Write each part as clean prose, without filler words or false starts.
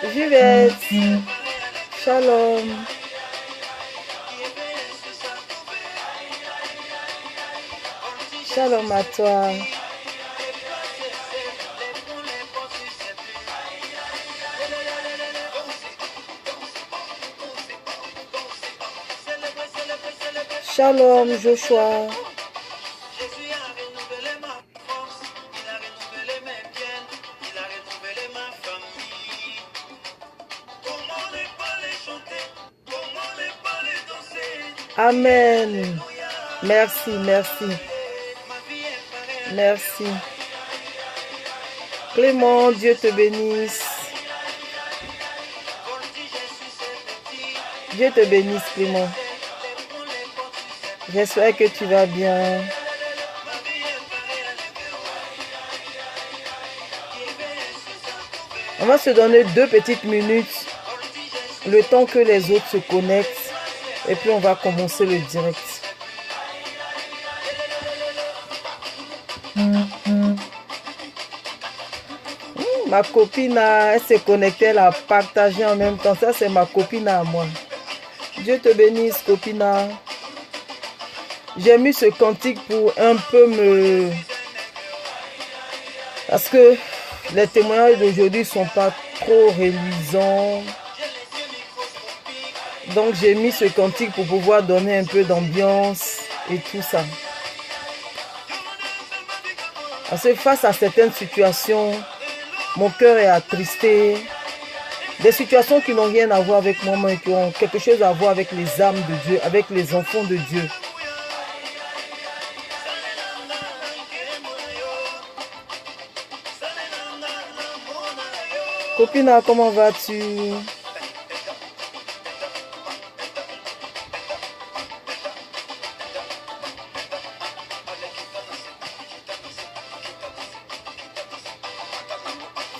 Juliette, shalom. Shalom à toi. Shalom Joshua. Amen. Merci, merci. Merci. Clément, Dieu te bénisse. Dieu te bénisse, Clément. J'espère que tu vas bien. On va se donner 2 petites minutes, le temps que les autres se connectent. Et puis on va commencer le direct. Ma copine, elle s'est connectée, elle a partagé en même temps. Ça, c'est ma copine à moi. Dieu te bénisse, copina. J'ai mis ce cantique pour un peu me... Parce que les témoignages d'aujourd'hui ne sont pas trop réalisants. Donc j'ai mis ce cantique pour pouvoir donner un peu d'ambiance et tout ça. Parce que face à certaines situations, mon cœur est attristé. Des situations qui n'ont rien à voir avec moi, mais qui ont quelque chose à voir avec les âmes de Dieu, avec les enfants de Dieu. Copina, comment vas-tu?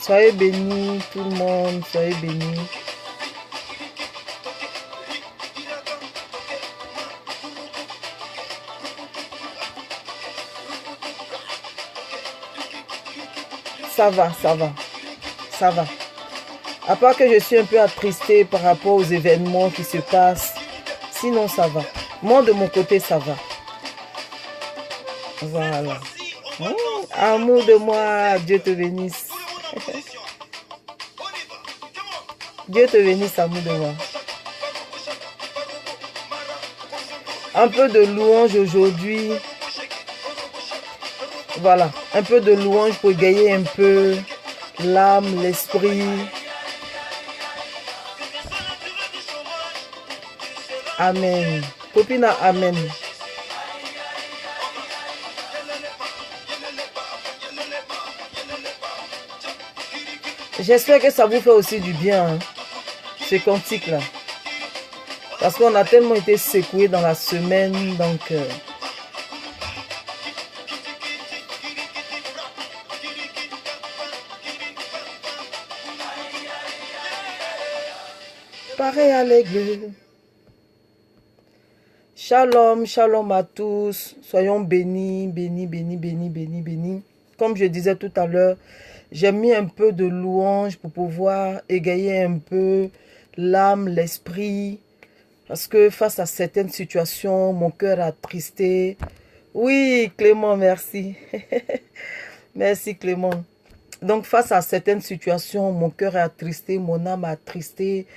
Soyez bénis, tout le monde, soyez bénis. Ça va, ça va, ça va. À part que je suis un peu attristée par rapport aux événements qui se passent, sinon ça va. Moi, de mon côté, ça va. Voilà. Amour de moi, Dieu te bénisse. Dieu te bénisse, amour de moi. Un peu de louange aujourd'hui. Voilà, un peu de louange pour égayer un peu l'âme, l'esprit. Amen. Copina, amen. J'espère que ça vous fait aussi du bien, hein, ce cantique-là. Parce qu'on a tellement été secoués dans la semaine, donc... pareil à l'église. Shalom, shalom à tous. Soyons bénis, bénis, bénis, bénis, bénis, bénis. Comme je disais tout à l'heure, j'ai mis un peu de louange pour pouvoir égayer un peu l'âme, l'esprit. Parce que face à certaines situations, mon cœur a attristé. Oui, Clément, merci. Merci, Clément. Donc, face à certaines situations, mon cœur est attristé, mon âme est attristée.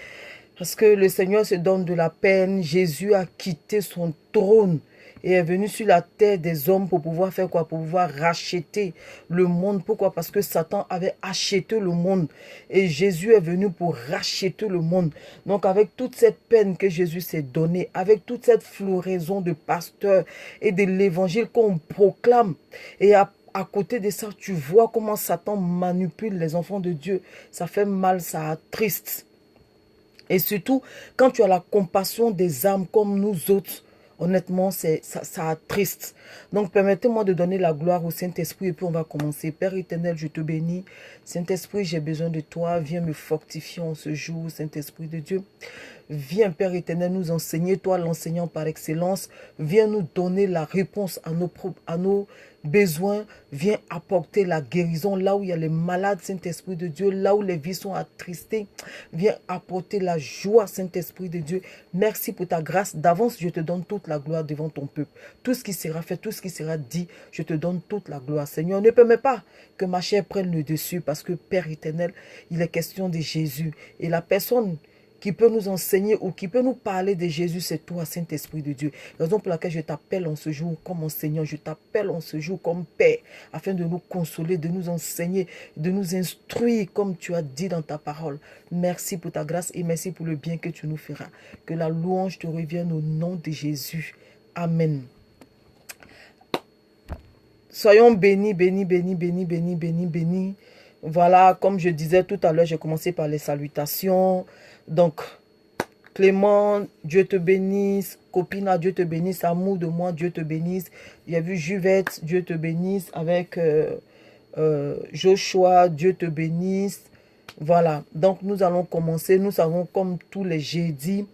Parce que le Seigneur se donne de la peine. Jésus a quitté son trône et est venu sur la terre des hommes pour pouvoir faire quoi? Pour pouvoir racheter le monde. Pourquoi? Parce que Satan avait acheté le monde. Et Jésus est venu pour racheter le monde. Donc avec toute cette peine que Jésus s'est donnée, avec toute cette floraison de pasteurs et de l'évangile qu'on proclame, et à côté de ça, tu vois comment Satan manipule les enfants de Dieu. Ça fait mal, ça attriste. Et surtout, quand tu as la compassion des âmes comme nous autres, honnêtement, ça attriste. Donc, permettez-moi de donner la gloire au Saint-Esprit et puis on va commencer. Père éternel, je te bénis. Saint-Esprit, j'ai besoin de toi. Viens me fortifier en ce jour, Saint-Esprit de Dieu. Viens, Père éternel, nous enseigner, toi l'enseignant par excellence. Viens nous donner la réponse à nos besoins, viens apporter la guérison. Là où il y a les malades, Saint-Esprit de Dieu, là où les vies sont attristées, viens apporter la joie, Saint-Esprit de Dieu. Merci pour ta grâce. D'avance, je te donne toute la gloire devant ton peuple. Tout ce qui sera fait, tout ce qui sera dit, je te donne toute la gloire. Seigneur, ne permets pas que ma chair prenne le dessus parce que Père éternel, il est question de Jésus. Et la personne qui peut nous enseigner ou qui peut nous parler de Jésus, c'est toi, Saint-Esprit de Dieu. Raison pour laquelle je t'appelle en ce jour comme enseignant, je t'appelle en ce jour comme Père, afin de nous consoler, de nous enseigner, de nous instruire comme tu as dit dans ta parole. Merci pour ta grâce et merci pour le bien que tu nous feras. Que la louange te revienne au nom de Jésus. Amen. Soyons bénis, bénis, bénis, bénis, bénis, bénis, bénis. Voilà, comme je disais tout à l'heure, j'ai commencé par les salutations. Donc, Clément, Dieu te bénisse. Copina, Dieu te bénisse. Amour de moi, Dieu te bénisse. Il y a vu Juvette, Dieu te bénisse. Avec Joshua, Dieu te bénisse. Voilà, donc nous allons commencer. Nous savons, comme tous les jeudis,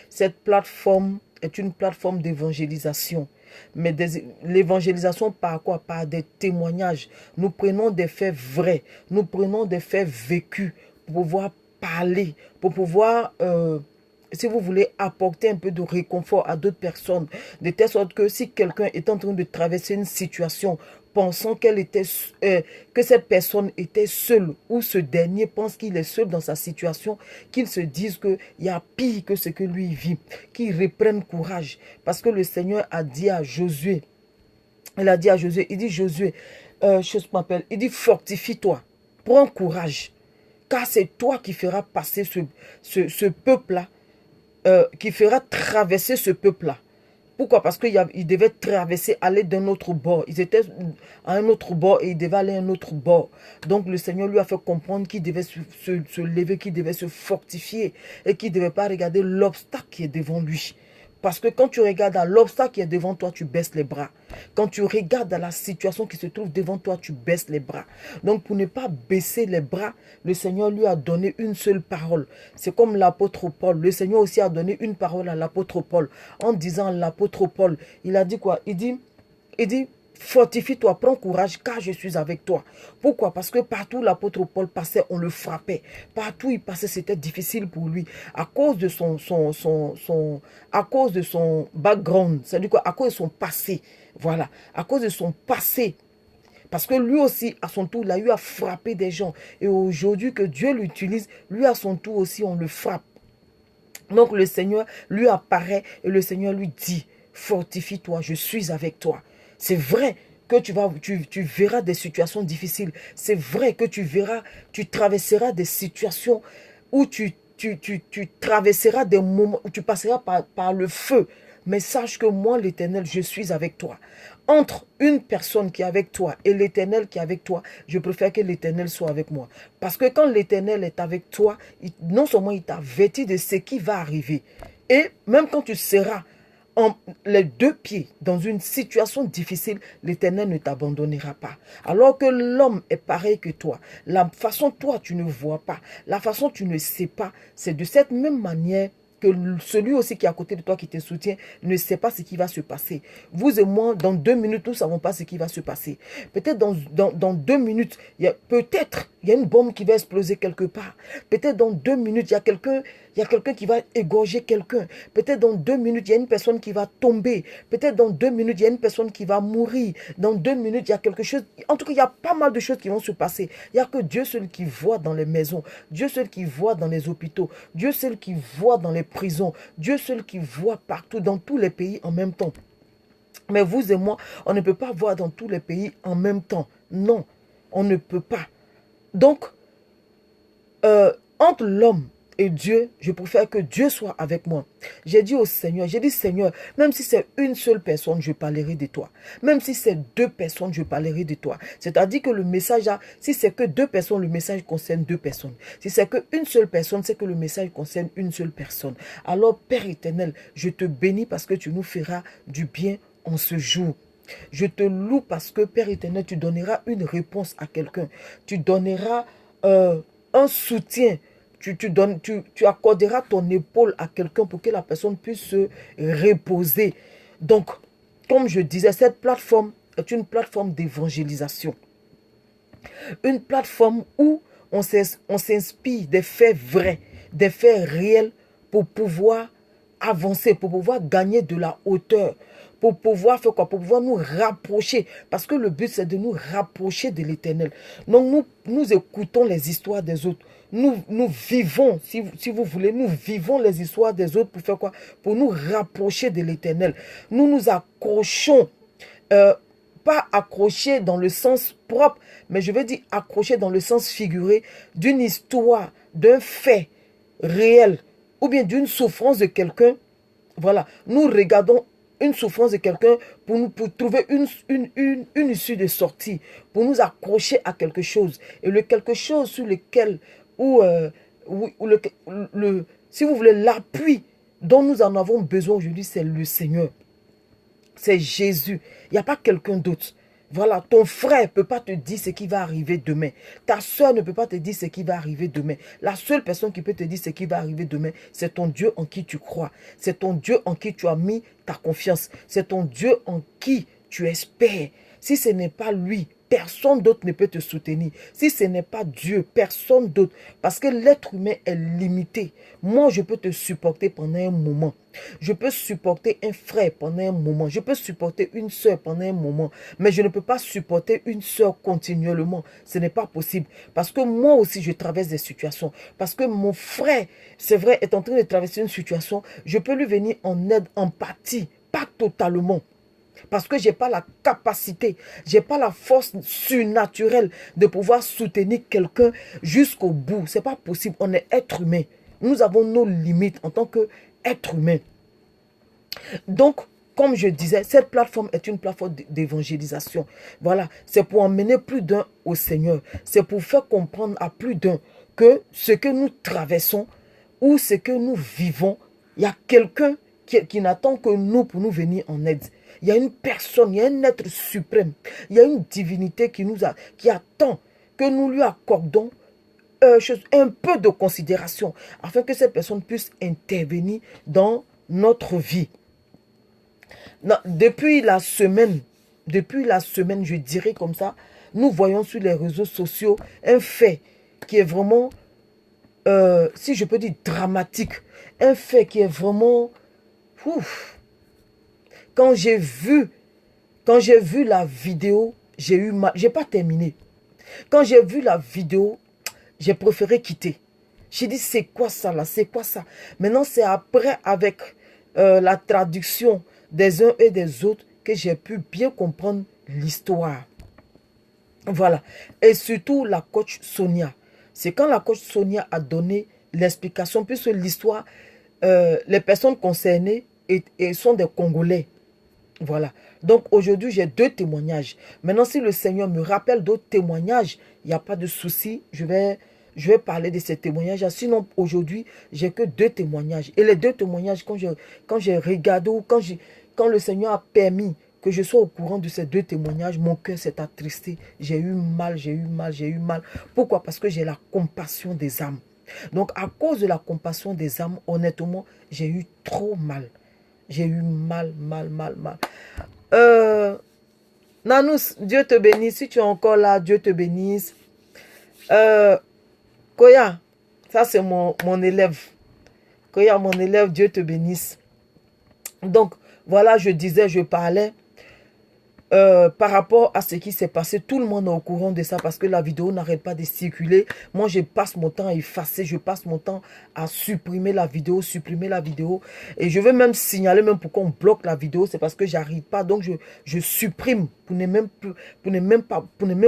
cette plateforme est une plateforme d'évangélisation. Mais l'évangélisation par quoi? Par des témoignages. Nous prenons des faits vrais. Nous prenons des faits vécus pour pouvoir parler, pour pouvoir, si vous voulez, apporter un peu de réconfort à d'autres personnes. De telle sorte que si quelqu'un est en train de traverser une situation, pensant que cette personne était seule, ou ce dernier pense qu'il est seul dans sa situation, qu'il se dise qu'il y a pire que ce que lui vit, qu'il reprenne courage. Parce que le Seigneur a dit à Josué, il dit Josué, il dit fortifie-toi, prends courage, car c'est toi qui feras passer ce peuple-là, qui fera traverser ce peuple-là. Pourquoi? Parce qu'il devait traverser, aller d'un autre bord. Ils étaient à un autre bord et ils devaient aller à un autre bord. Donc le Seigneur lui a fait comprendre qu'il devait se lever, qu'il devait se fortifier et qu'il ne devait pas regarder l'obstacle qui est devant lui. Parce que quand tu regardes à l'obstacle qui est devant toi, tu baisses les bras. Quand tu regardes à la situation qui se trouve devant toi, tu baisses les bras. Donc pour ne pas baisser les bras, le Seigneur lui a donné une seule parole. C'est comme l'apôtre Paul. Le Seigneur aussi a donné une parole à l'apôtre Paul. En disant à l'apôtre Paul, il a dit quoi? Il dit, fortifie-toi, prends courage, car je suis avec toi. Pourquoi? Parce que partout l'apôtre Paul passait, on le frappait. Partout il passait, c'était difficile pour lui. À cause de à cause de son background, c'est-à-dire quoi? À cause de son passé. Voilà. À cause de son passé. Parce que lui aussi, à son tour, il a eu à frapper des gens. Et aujourd'hui que Dieu l'utilise, lui à son tour aussi, on le frappe. Donc le Seigneur lui apparaît et le Seigneur lui dit, fortifie-toi, je suis avec toi. C'est vrai que tu verras des situations difficiles. C'est vrai que tu traverseras des situations où tu traverseras des moments où tu passeras par le feu. Mais sache que moi, l'Éternel, je suis avec toi. Entre une personne qui est avec toi et l'Éternel qui est avec toi, je préfère que l'Éternel soit avec moi. Parce que quand l'Éternel est avec toi, non seulement il t'avertit de ce qui va arriver, et même quand tu seras les deux pieds dans une situation difficile, l'Éternel ne t'abandonnera pas. Alors que l'homme est pareil que toi. La façon toi tu ne vois pas, la façon tu ne sais pas, c'est de cette même manière que celui aussi qui est à côté de toi, qui te soutient, ne sait pas ce qui va se passer. Vous et moi, dans 2 minutes, nous ne savons pas ce qui va se passer. Peut-être dans 2 minutes, il y a une bombe qui va exploser quelque part. Peut-être dans 2 minutes, il y a quelqu'un qui va égorger quelqu'un. Peut-être dans 2 minutes, il y a une personne qui va tomber. Peut-être dans 2 minutes, il y a une personne qui va mourir. Dans 2 minutes, il y a quelque chose. En tout cas, il y a pas mal de choses qui vont se passer. Il n'y a que Dieu seul qui voit dans les maisons. Dieu seul qui voit dans les hôpitaux. Dieu seul qui voit dans les prisons. Dieu seul qui voit partout, dans tous les pays en même temps. Mais vous et moi, on ne peut pas voir dans tous les pays en même temps. Non, on ne peut pas. Donc, entre l'homme et Dieu, je préfère que Dieu soit avec moi. J'ai dit au Seigneur, Seigneur, même si c'est une seule personne, je parlerai de toi. Même si c'est 2 personnes, je parlerai de toi. C'est-à-dire que le message, si c'est que 2 personnes, le message concerne 2 personnes. Si c'est qu'une seule personne, c'est que le message concerne une seule personne. Alors, Père éternel, je te bénis parce que tu nous feras du bien en ce jour. Je te loue parce que, Père éternel, tu donneras une réponse à quelqu'un. Tu donneras un soutien. Tu accorderas ton épaule à quelqu'un pour que la personne puisse se reposer. Donc, comme je disais, cette plateforme est une plateforme d'évangélisation. Une plateforme où on s'inspire des faits vrais, des faits réels pour pouvoir avancer, pour pouvoir gagner de la hauteur, pour pouvoir faire quoi? Pour pouvoir nous rapprocher. Parce que le but, c'est de nous rapprocher de l'Éternel. Donc, nous écoutons les histoires des autres. Nous vivons, si vous voulez, nous vivons les histoires des autres pour faire quoi? Pour nous rapprocher de l'Éternel. Nous nous accrochons, pas accrocher dans le sens propre, mais je veux dire accrocher dans le sens figuré d'une histoire, d'un fait réel, ou bien d'une souffrance de quelqu'un. Voilà, nous regardons une souffrance de quelqu'un pour trouver une issue de sortie, pour nous accrocher à quelque chose. Et le quelque chose sur lequel, si vous voulez, l'appui dont nous en avons besoin aujourd'hui, c'est le Seigneur. C'est Jésus. Il n'y a pas quelqu'un d'autre. Voilà, ton frère ne peut pas te dire ce qui va arriver demain. Ta soeur ne peut pas te dire ce qui va arriver demain. La seule personne qui peut te dire ce qui va arriver demain, c'est ton Dieu en qui tu crois. C'est ton Dieu en qui tu as mis ta confiance. C'est ton Dieu en qui tu espères. Si ce n'est pas lui, personne d'autre ne peut te soutenir. Si ce n'est pas Dieu, personne d'autre. Parce que l'être humain est limité. Moi, je peux te supporter pendant un moment. Je peux supporter un frère pendant un moment. Je peux supporter une soeur pendant un moment. Mais je ne peux pas supporter une soeur continuellement. Ce n'est pas possible. Parce que moi aussi, je traverse des situations. Parce que mon frère, c'est vrai, est en train de traverser une situation. Je peux lui venir en aide, en partie. Pas totalement. Parce que je n'ai pas la capacité, je n'ai pas la force surnaturelle de pouvoir soutenir quelqu'un jusqu'au bout. Ce n'est pas possible. On est être humain. Nous avons nos limites en tant qu'être humain. Donc, comme je disais, cette plateforme est une plateforme d'évangélisation. Voilà, c'est pour emmener plus d'un au Seigneur. C'est pour faire comprendre à plus d'un que ce que nous traversons ou ce que nous vivons, il y a quelqu'un qui n'attend que nous pour nous venir en aide. Il y a une personne, il y a un être suprême, il y a une divinité qui attend que nous lui accordons un peu de considération afin que cette personne puisse intervenir dans notre vie. Non, depuis la semaine, je dirais comme ça, nous voyons sur les réseaux sociaux un fait qui est vraiment, si je peux dire dramatique, un fait qui est vraiment... Ouf. Quand j'ai vu la vidéo, j'ai eu mal. J'ai pas terminé. Quand j'ai vu la vidéo, j'ai préféré quitter. J'ai dit, c'est quoi ça là? C'est quoi ça? Maintenant, c'est après, avec la traduction des uns et des autres, que j'ai pu bien comprendre l'histoire. Voilà. Et surtout, la coach Sonia. C'est quand la coach Sonia a donné l'explication, puisque l'histoire, les personnes concernées sont des Congolais. Voilà. Donc aujourd'hui, j'ai 2 témoignages. Maintenant, si le Seigneur me rappelle d'autres témoignages, il n'y a pas de souci. Je vais parler de ces témoignages. Sinon, aujourd'hui, j'ai que 2 témoignages. Et les 2 témoignages, quand j'ai regardé ou quand le Seigneur a permis que je sois au courant de ces 2 témoignages, mon cœur s'est attristé. J'ai eu mal, j'ai eu mal, j'ai eu mal. Pourquoi? Parce que j'ai la compassion des âmes. Donc, à cause de la compassion des âmes, honnêtement, j'ai eu trop mal. J'ai eu mal. Nanous, Dieu te bénisse. Si tu es encore là, Dieu te bénisse. Koya, ça c'est mon élève. Koya, mon élève, Dieu te bénisse. Donc, voilà, je parlais. Par rapport à ce qui s'est passé, tout le monde est au courant de ça parce que la vidéo n'arrête pas de circuler. Moi, je passe mon temps à effacer, je passe mon temps à supprimer la vidéo. Et je veux même signaler même pourquoi on bloque la vidéo, c'est parce que j'arrive pas. Donc, je supprime pour ne même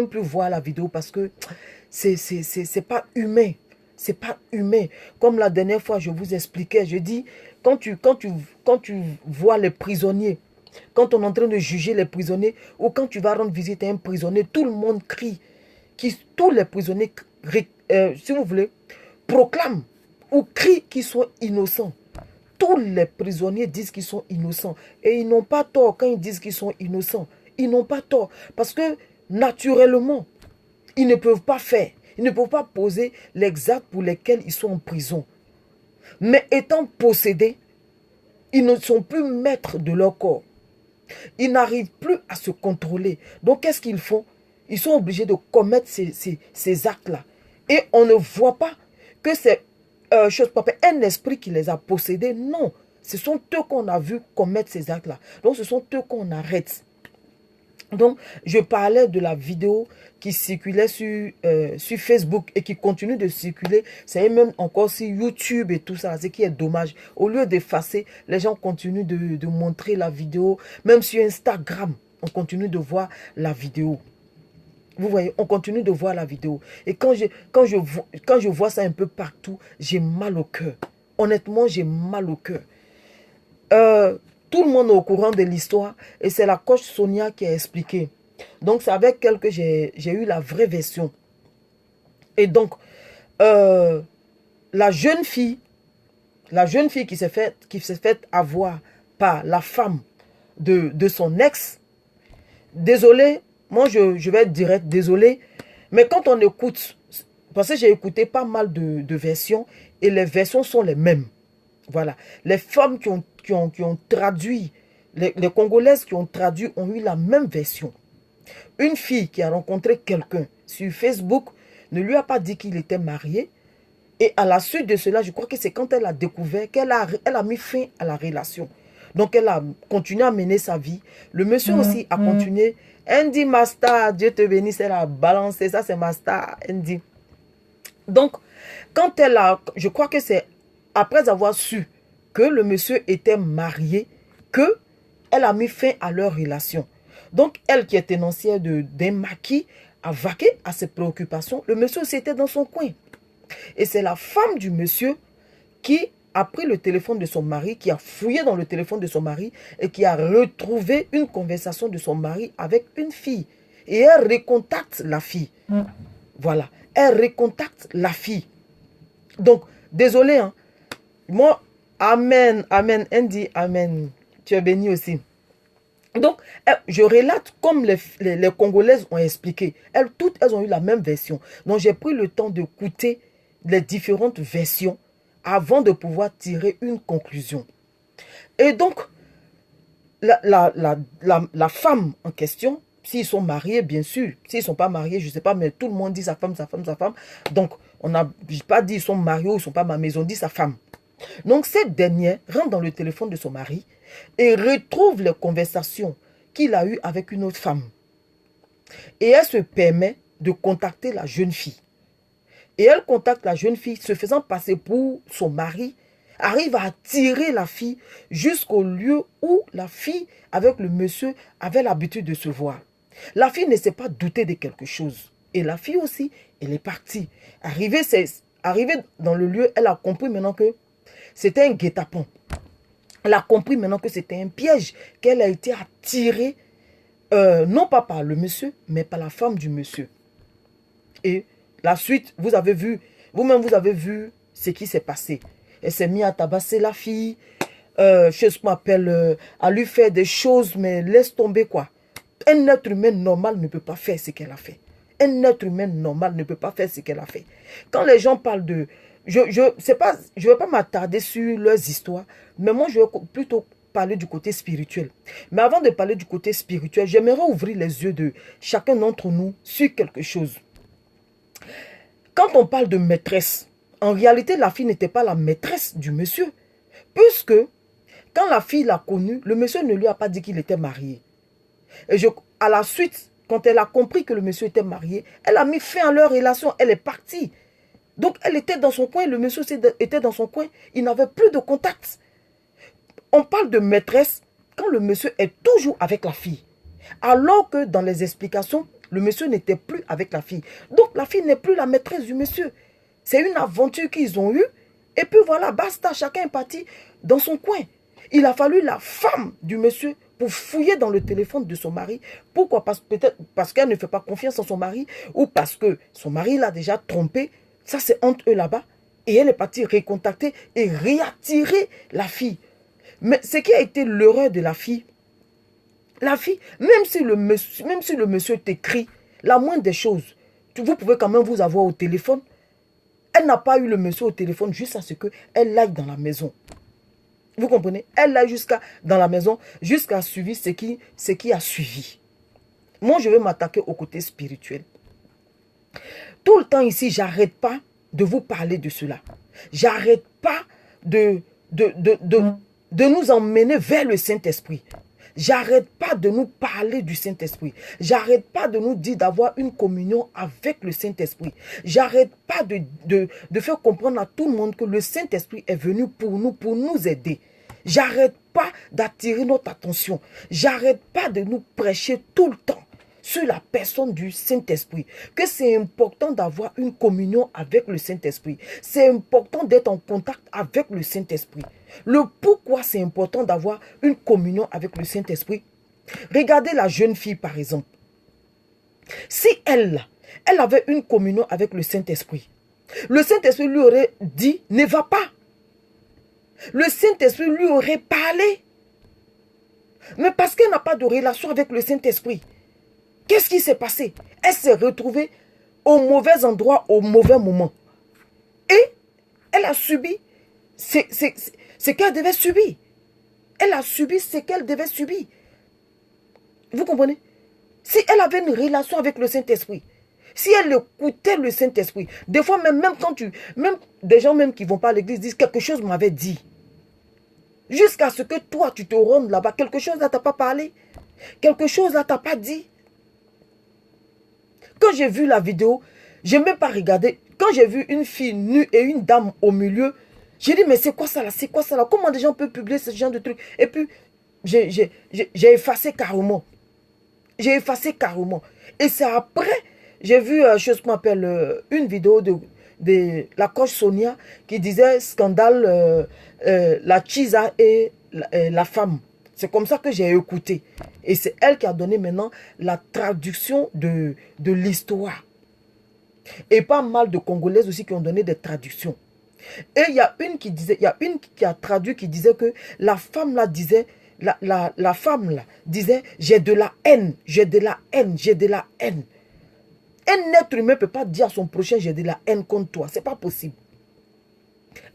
plus voir la vidéo parce que c'est pas humain. C'est pas humain. Comme la dernière fois, je vous expliquais, je dis, quand tu vois les prisonniers, quand on est en train de juger les prisonniers, ou quand tu vas rendre visite à un prisonnier, tout le monde crie. Tous les prisonniers, si vous voulez, proclament ou crient qu'ils sont innocents. Tous les prisonniers disent qu'ils sont innocents. Et ils n'ont pas tort quand ils disent qu'ils sont innocents. Ils n'ont pas tort. Parce que, naturellement, ils ne peuvent pas faire. Ils ne peuvent pas poser les actes pour lesquels ils sont en prison. Mais étant possédés, ils ne sont plus maîtres de leur corps. Ils n'arrivent plus à se contrôler. Donc, qu'est-ce qu'ils font? Ils sont obligés de commettre ces actes-là. Et on ne voit pas que c'est un esprit qui les a possédés. Non, ce sont eux qu'on a vu commettre ces actes-là. Donc, ce sont eux qu'on arrête. Donc, je parlais de la vidéo qui circulait sur Facebook et qui continue de circuler. C'est même encore sur YouTube et tout ça, ce qui est dommage. Au lieu d'effacer, les gens continuent de montrer la vidéo. Même sur Instagram, on continue de voir la vidéo. Vous voyez, on continue de voir la vidéo. Et quand je vois ça un peu partout, j'ai mal au cœur. Honnêtement, j'ai mal au cœur. Tout le monde est au courant de l'histoire et c'est la coach Sonia qui a expliqué. Donc, c'est avec elle que j'ai eu la vraie version. Et donc, la jeune fille qui s'est fait avoir par la femme de son ex, désolé, moi je vais être direct, désolé, mais quand on écoute, parce que j'ai écouté pas mal de versions et les versions sont les mêmes. Voilà, les femmes qui ont traduit, les Congolaises qui ont traduit ont eu la même version. Une fille qui a rencontré quelqu'un sur Facebook ne lui a pas dit qu'il était marié. Et à la suite de cela, je crois que c'est quand elle a découvert qu'elle a mis fin à la relation. Donc elle a continué à mener sa vie. Le monsieur aussi a continué. Andy Master, Dieu te bénisse, elle a balancé. Ça c'est Master, Andy. Donc, quand elle a, je crois que c'est après avoir su que le monsieur était marié, que elle a mis fin à leur relation. Donc, elle qui est tenancière d'un maquis a vaqué à ses préoccupations. Le monsieur aussi était dans son coin. Et c'est la femme du monsieur qui a pris le téléphone de son mari, qui a fouillé dans le téléphone de son mari et qui a retrouvé une conversation de son mari avec une fille. Et elle recontacte la fille. Voilà. Elle recontacte la fille. Donc, désolé, hein. Moi, amen, amen, Andy, amen. Tu es béni aussi. Donc, je relate comme les Congolaises ont expliqué. Toutes, elles ont eu la même version. Donc, j'ai pris le temps d'écouter les différentes versions avant de pouvoir tirer une conclusion. Et donc, la femme en question, s'ils sont mariés, bien sûr. S'ils ne sont pas mariés, je ne sais pas, mais tout le monde dit sa femme, sa femme, sa femme. Donc, on n'a pas dit ils sont mariés ou ils ne sont pas mariés, mais ils ont dit sa femme. Donc, cette dernière rentre dans le téléphone de son mari et retrouve les conversations qu'il a eues avec une autre femme. Et elle se permet de contacter la jeune fille. Et elle contacte la jeune fille, se faisant passer pour son mari, arrive à attirer la fille jusqu'au lieu où la fille, avec le monsieur, avait l'habitude de se voir. La fille ne s'est pas doutée de quelque chose. Et la fille aussi, elle est partie. Arrivée dans le lieu, elle a compris maintenant que c'était un guet-apens. Elle a compris maintenant que c'était un piège, qu'elle a été attirée, non pas par le monsieur, mais par la femme du monsieur. Et la suite, vous avez vu, vous-même vous avez vu ce qui s'est passé. Elle s'est mise à tabasser la fille, je m'appelle, à lui faire des choses, mais laisse tomber quoi. Un être humain normal ne peut pas faire ce qu'elle a fait. Un être humain normal ne peut pas faire ce qu'elle a fait. Quand les gens parlent de... Je ne vais pas m'attarder sur leurs histoires, mais moi je vais plutôt parler du côté spirituel. Mais avant de parler du côté spirituel, j'aimerais ouvrir les yeux de chacun d'entre nous sur quelque chose. Quand on parle de maîtresse, en réalité, la fille n'était pas la maîtresse du monsieur. Puisque, quand la fille l'a connu, le monsieur ne lui a pas dit qu'il était marié. Et à la suite, quand elle a compris que le monsieur était marié, elle a mis fin à leur relation, elle est partie. Donc, elle était dans son coin, le monsieur aussi était dans son coin. Il n'avait plus de contact. On parle de maîtresse quand le monsieur est toujours avec la fille. Alors que dans les explications, le monsieur n'était plus avec la fille. Donc, la fille n'est plus la maîtresse du monsieur. C'est une aventure qu'ils ont eue. Et puis voilà, basta, chacun est parti dans son coin. Il a fallu la femme du monsieur pour fouiller dans le téléphone de son mari. Pourquoi? Peut-être parce qu'elle ne fait pas confiance en son mari ou parce que son mari l'a déjà trompé. Ça, c'est entre eux là-bas. Et elle est partie recontacter et réattirer la fille. Mais ce qui a été l'erreur de la fille, même si le monsieur t'écrit la moindre des choses, vous pouvez quand même vous avoir au téléphone. Elle n'a pas eu le monsieur au téléphone juste à ce qu'elle aille dans la maison. Vous comprenez? Elle a jusqu'à, dans la maison, jusqu'à suivre ce qui a suivi. Moi, je vais m'attaquer au côté spirituel. Tout le temps ici, j'arrête pas de vous parler de cela. J'arrête pas de nous emmener vers le Saint-Esprit. J'arrête pas de nous parler du Saint-Esprit. J'arrête pas de nous dire d'avoir une communion avec le Saint-Esprit. J'arrête pas de faire comprendre à tout le monde que le Saint-Esprit est venu pour nous aider. J'arrête pas d'attirer notre attention. J'arrête pas de nous prêcher tout le temps sur la personne du Saint-Esprit, que c'est important d'avoir une communion avec le Saint-Esprit. C'est important d'être en contact avec le Saint-Esprit. Le pourquoi c'est important d'avoir une communion avec le Saint-Esprit. Regardez la jeune fille par exemple. Si elle avait une communion avec le Saint-Esprit, le Saint-Esprit lui aurait dit, ne va pas. Le Saint-Esprit lui aurait parlé. Mais parce qu'elle n'a pas de relation avec le Saint-Esprit, qu'est-ce qui s'est passé? Elle s'est retrouvée au mauvais endroit, au mauvais moment. Et elle a subi ce qu'elle devait subir. Elle a subi ce qu'elle devait subir. Vous comprenez? Si elle avait une relation avec le Saint-Esprit, si elle écoutait le Saint-Esprit, des fois même des gens même qui ne vont pas à l'église disent quelque chose m'avait dit. Jusqu'à ce que toi tu te rendes là-bas, quelque chose là t'a pas parlé, quelque chose là t'a pas dit. Quand j'ai vu la vidéo, je n'ai même pas regardé. Quand j'ai vu une fille nue et une dame au milieu, j'ai dit mais c'est quoi ça là? C'est quoi ça là? Comment des gens peuvent publier ce genre de trucs? Et puis j'ai effacé carrément. J'ai effacé carrément. Et c'est après, j'ai vu chose qu'on appelle une vidéo de la coach Sonia qui disait scandale la Chisa et la femme. C'est comme ça que j'ai écouté. Et c'est elle qui a donné maintenant la traduction de l'histoire. Et pas mal de Congolaises aussi qui ont donné des traductions. Et il y a une qui a traduit qui disait que la femme là disait, la femme là disait, j'ai de la haine, j'ai de la haine, j'ai de la haine. Un être humain ne peut pas dire à son prochain, j'ai de la haine contre toi. C'est pas possible.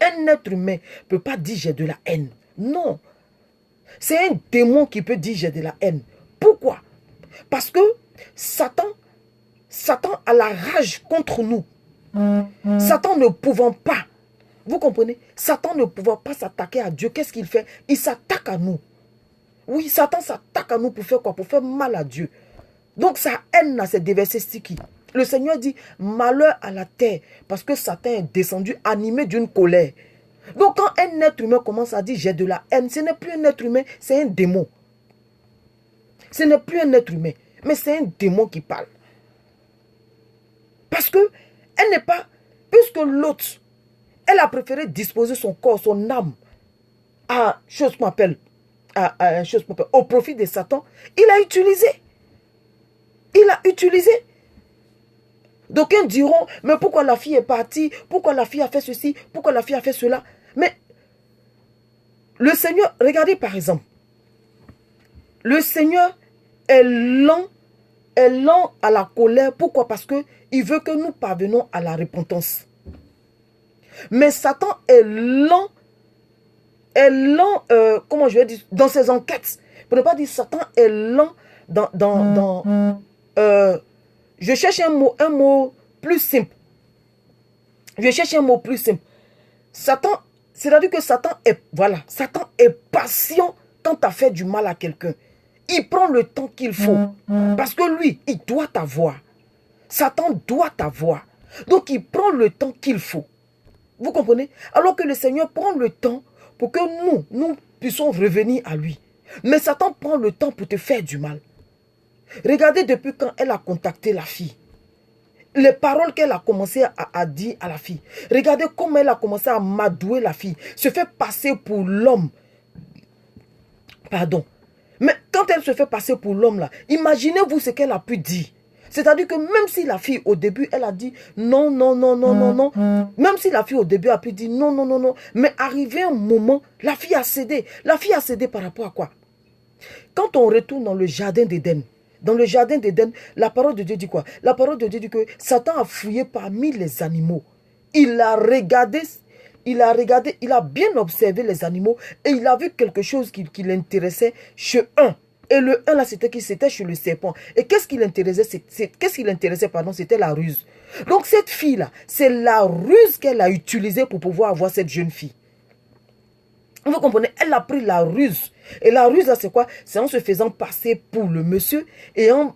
Un être humain ne peut pas dire, j'ai de la haine. Non. C'est un démon qui peut dire, j'ai de la haine. Pourquoi? Parce que Satan a la rage contre nous. Satan ne pouvant pas, vous comprenez? Satan ne pouvant pas s'attaquer à Dieu, qu'est-ce qu'il fait? Il s'attaque à nous. Oui, Satan s'attaque à nous pour faire quoi? Pour faire mal à Dieu. Donc sa haine, c'est déversé qui? Le Seigneur dit, malheur à la terre, parce que Satan est descendu animé d'une colère. Donc quand un être humain commence à dire, j'ai de la haine, ce n'est plus un être humain, c'est un démon. Ce n'est plus un être humain, mais c'est un démon qui parle. Parce que elle n'est pas, puisque l'autre, elle a préféré disposer son corps, son âme, à chose qu'on appelle, au profit de Satan, il a utilisé. Il a utilisé. D'aucuns diront, mais pourquoi la fille est partie? Pourquoi la fille a fait ceci? Pourquoi la fille a fait cela? Mais le Seigneur, regardez par exemple, le Seigneur est lent à la colère. Pourquoi? Parce qu'il veut que nous parvenions à la repentance. Mais Satan est lent, comment je vais dire, dans ses enquêtes. Pour ne pas dire Satan est lent je cherche un mot plus simple. Je cherche un mot plus simple. Satan, c'est-à-dire que Satan est patient quand tu as fait du mal à quelqu'un. Il prend le temps qu'il faut. Parce que lui, il doit t'avoir. Satan doit t'avoir. Donc il prend le temps qu'il faut. Vous comprenez? Alors que le Seigneur prend le temps pour que nous puissions revenir à lui. Mais Satan prend le temps pour te faire du mal. Regardez depuis quand elle a contacté la fille. Les paroles qu'elle a commencé à dire à la fille. Regardez comment elle a commencé à m'adouer la fille. Se fait passer pour l'homme. Pardon. Mais quand elle se fait passer pour l'homme là, imaginez-vous ce qu'elle a pu dire. C'est-à-dire que même si la fille au début, elle a dit non, non, non, non, non, non. Même si la fille au début a pu dire non, non, non, non. Mais arrivé un moment, la fille a cédé. La fille a cédé par rapport à quoi? Quand on retourne dans le jardin d'Éden, la parole de Dieu dit quoi? La parole de Dieu dit que Satan a fouillé parmi les animaux. Il a regardé il a regardé, il a bien observé les animaux et il a vu quelque chose qui l'intéressait chez un. Et le un là, c'était qui? C'était chez le serpent. Et qu'est-ce qui l'intéressait? C'était la ruse. Donc cette fille-là, c'est la ruse qu'elle a utilisée pour pouvoir avoir cette jeune fille. Vous comprenez? Elle a pris la ruse. Et la ruse, là, c'est quoi? C'est en se faisant passer pour le monsieur et en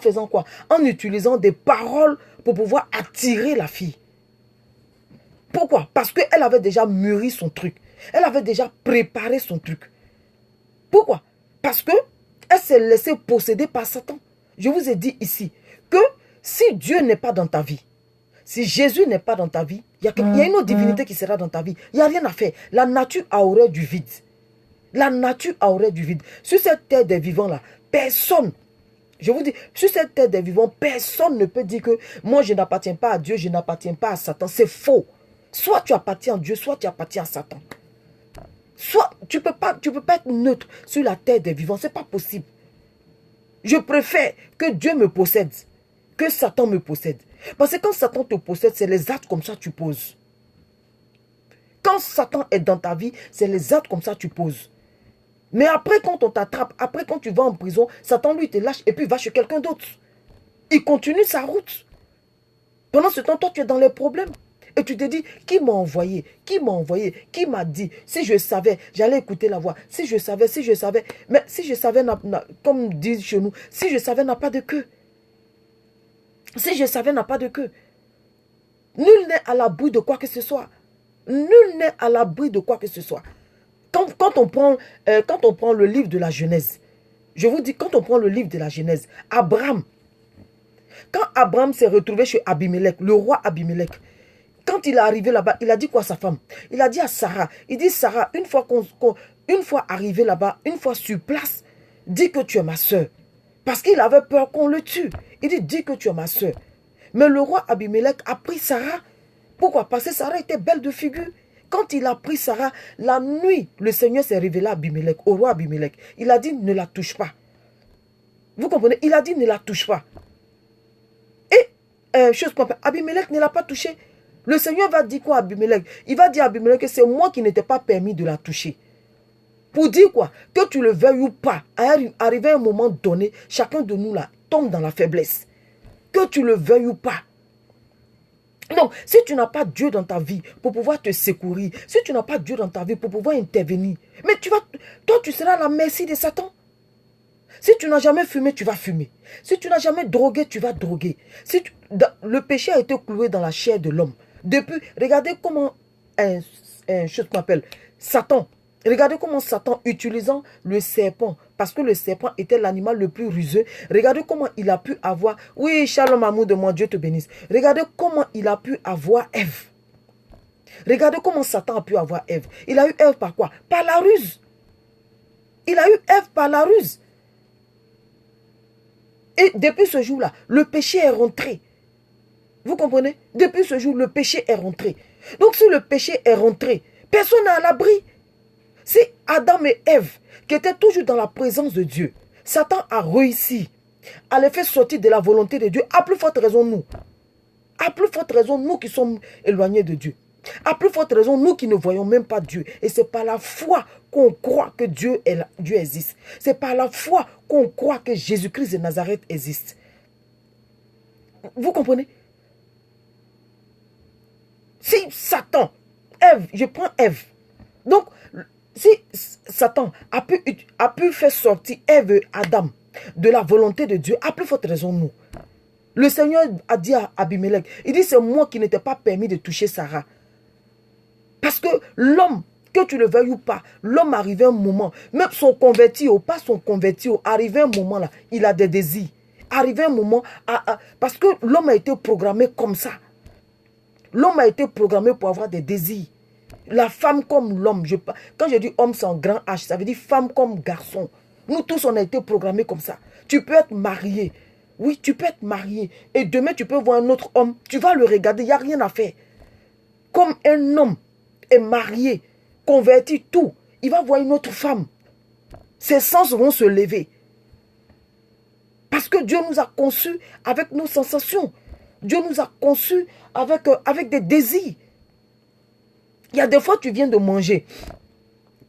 faisant quoi? En utilisant des paroles pour pouvoir attirer la fille. Pourquoi? Parce qu'elle avait déjà mûri son truc. Elle avait déjà préparé son truc. Pourquoi? Parce que elle s'est laissée posséder par Satan. Je vous ai dit ici que si Dieu n'est pas dans ta vie, si Jésus n'est pas dans ta vie, il y a une autre divinité qui sera dans ta vie. Il n'y a rien à faire. La nature aurait du vide. La nature aurait du vide. Sur cette terre des vivants là, personne, je vous dis, sur cette terre des vivants, personne ne peut dire que moi je n'appartiens pas à Dieu, je n'appartiens pas à Satan. C'est faux. Soit tu appartiens à Dieu, soit tu appartiens à Satan. Soit tu peux pas être neutre sur la terre des vivants. C'est pas possible. Je préfère que Dieu me possède que Satan me possède. Parce que quand Satan te possède, c'est les actes comme ça que tu poses. Quand Satan est dans ta vie, c'est les actes comme ça que tu poses. Mais après, quand on t'attrape, après, quand tu vas en prison, Satan, lui, te lâche et puis va chez quelqu'un d'autre. Il continue sa route. Pendant ce temps, toi, tu es dans les problèmes. Et tu te dis, qui m'a envoyé? Qui m'a envoyé? Qui m'a dit? Si je savais, j'allais écouter la voix. Si je savais. Mais si je savais, comme disent chez nous, si je savais, n'a pas de queue. Si je savais, n'a pas de queue. Nul n'est à l'abri de quoi que ce soit. Nul n'est à l'abri de quoi que ce soit. Quand on prend le livre de la Genèse, je vous dis, quand on prend le livre de la Genèse, Abraham, quand Abraham s'est retrouvé chez Abimelech, le roi Abimelech, quand il est arrivé là-bas, il a dit quoi à sa femme? Il a dit à Sarah, il dit Sarah, une fois arrivé là-bas, une fois sur place, dis que tu es ma soeur. Parce qu'il avait peur qu'on le tue. Il dit, dis que tu es ma soeur. Mais le roi Abimelech a pris Sarah. Pourquoi? Parce que Sarah était belle de figure. Quand il a pris Sarah, la nuit, le Seigneur s'est révélé à Abimelech, au roi Abimelech. Il a dit, ne la touche pas. Vous comprenez? Il a dit, ne la touche pas. Et, chose qu'on appelle, Abimelech ne l'a pas touchée. Le Seigneur va dire quoi à Abimelech? Il va dire à Abimelech que c'est moi qui n'étais pas permis de la toucher. Pour dire quoi? Que tu le veuilles ou pas, arrivé à un moment donné, chacun de nous là tombe dans la faiblesse. Que tu le veuilles ou pas. Donc, si tu n'as pas Dieu dans ta vie pour pouvoir te secourir, si tu n'as pas Dieu dans ta vie pour pouvoir intervenir, mais toi tu seras à la merci de Satan. Si tu n'as jamais fumé, tu vas fumer. Si tu n'as jamais drogué, tu vas droguer. Le péché a été cloué dans la chair de l'homme. Depuis, regardez comment chose qu'on appelle Satan. Regardez comment Satan, utilisant le serpent, parce que le serpent était l'animal le plus rusé, regardez comment il a pu avoir, oui, shalom amour de moi, Dieu te bénisse. Regardez comment il a pu avoir Ève. Regardez comment Satan a pu avoir Ève. Il a eu Ève par quoi? Par la ruse. Il a eu Ève par la ruse. Et depuis ce jour-là, le péché est rentré. Vous comprenez? Depuis ce jour, le péché est rentré. Donc si le péché est rentré, personne n'est à l'abri. Si Adam et Ève, qui étaient toujours dans la présence de Dieu, Satan a réussi à les faire sortir de la volonté de Dieu, à plus forte raison nous. À plus forte raison nous qui sommes éloignés de Dieu. À plus forte raison nous qui ne voyons même pas Dieu. Et c'est par la foi qu'on croit que Dieu existe. C'est par la foi qu'on croit que Jésus-Christ de Nazareth existe. Vous comprenez? Si Satan, Ève, je prends Ève. Donc, si Satan a pu faire sortir Ève et Adam de la volonté de Dieu, à plus forte raison nous. Le Seigneur a dit à Abimelech, il dit c'est moi qui n'étais pas permis de toucher Sarah. Parce que l'homme, que tu le veuilles ou pas, l'homme arrivé un moment, même son converti ou pas son converti, arrivé un moment là, il a des désirs. Arrivé un moment, parce que l'homme a été programmé comme ça. L'homme a été programmé pour avoir des désirs. La femme comme l'homme. Quand je dis homme, c'est en grand H. Ça veut dire femme comme garçon. Nous tous, on a été programmés comme ça. Tu peux être marié. Oui, tu peux être marié. Et demain, tu peux voir un autre homme. Tu vas le regarder. Il n'y a rien à faire. Comme un homme est marié, converti, tout. Il va voir une autre femme. Ses sens vont se lever. Parce que Dieu nous a conçus avec nos sensations. Dieu nous a conçus avec des désirs. Il y a des fois, tu viens de manger.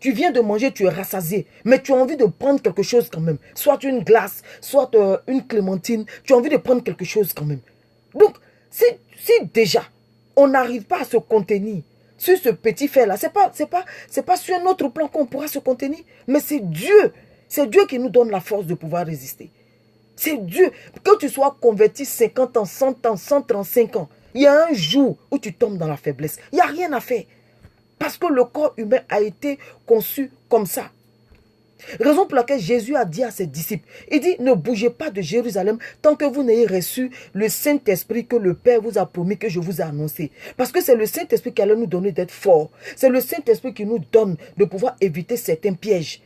Tu viens de manger, tu es rassasié, mais tu as envie de prendre quelque chose quand même. Soit une glace, soit une clémentine. Tu as envie de prendre quelque chose quand même. Donc, si déjà, on n'arrive pas à se contenir sur ce petit fait-là, c'est pas sur un autre plan qu'on pourra se contenir, mais c'est Dieu. C'est Dieu qui nous donne la force de pouvoir résister. C'est Dieu. Que tu sois converti 50 ans, 100 ans, 135 ans, il y a un jour où tu tombes dans la faiblesse. Il n'y a rien à faire. Parce que le corps humain a été conçu comme ça. Raison pour laquelle Jésus a dit à ses disciples, il dit, ne bougez pas de Jérusalem tant que vous n'ayez reçu le Saint-Esprit que le Père vous a promis, que je vous ai annoncé. Parce que c'est le Saint-Esprit qui allait nous donner d'être forts. C'est le Saint-Esprit qui nous donne de pouvoir éviter certains pièges.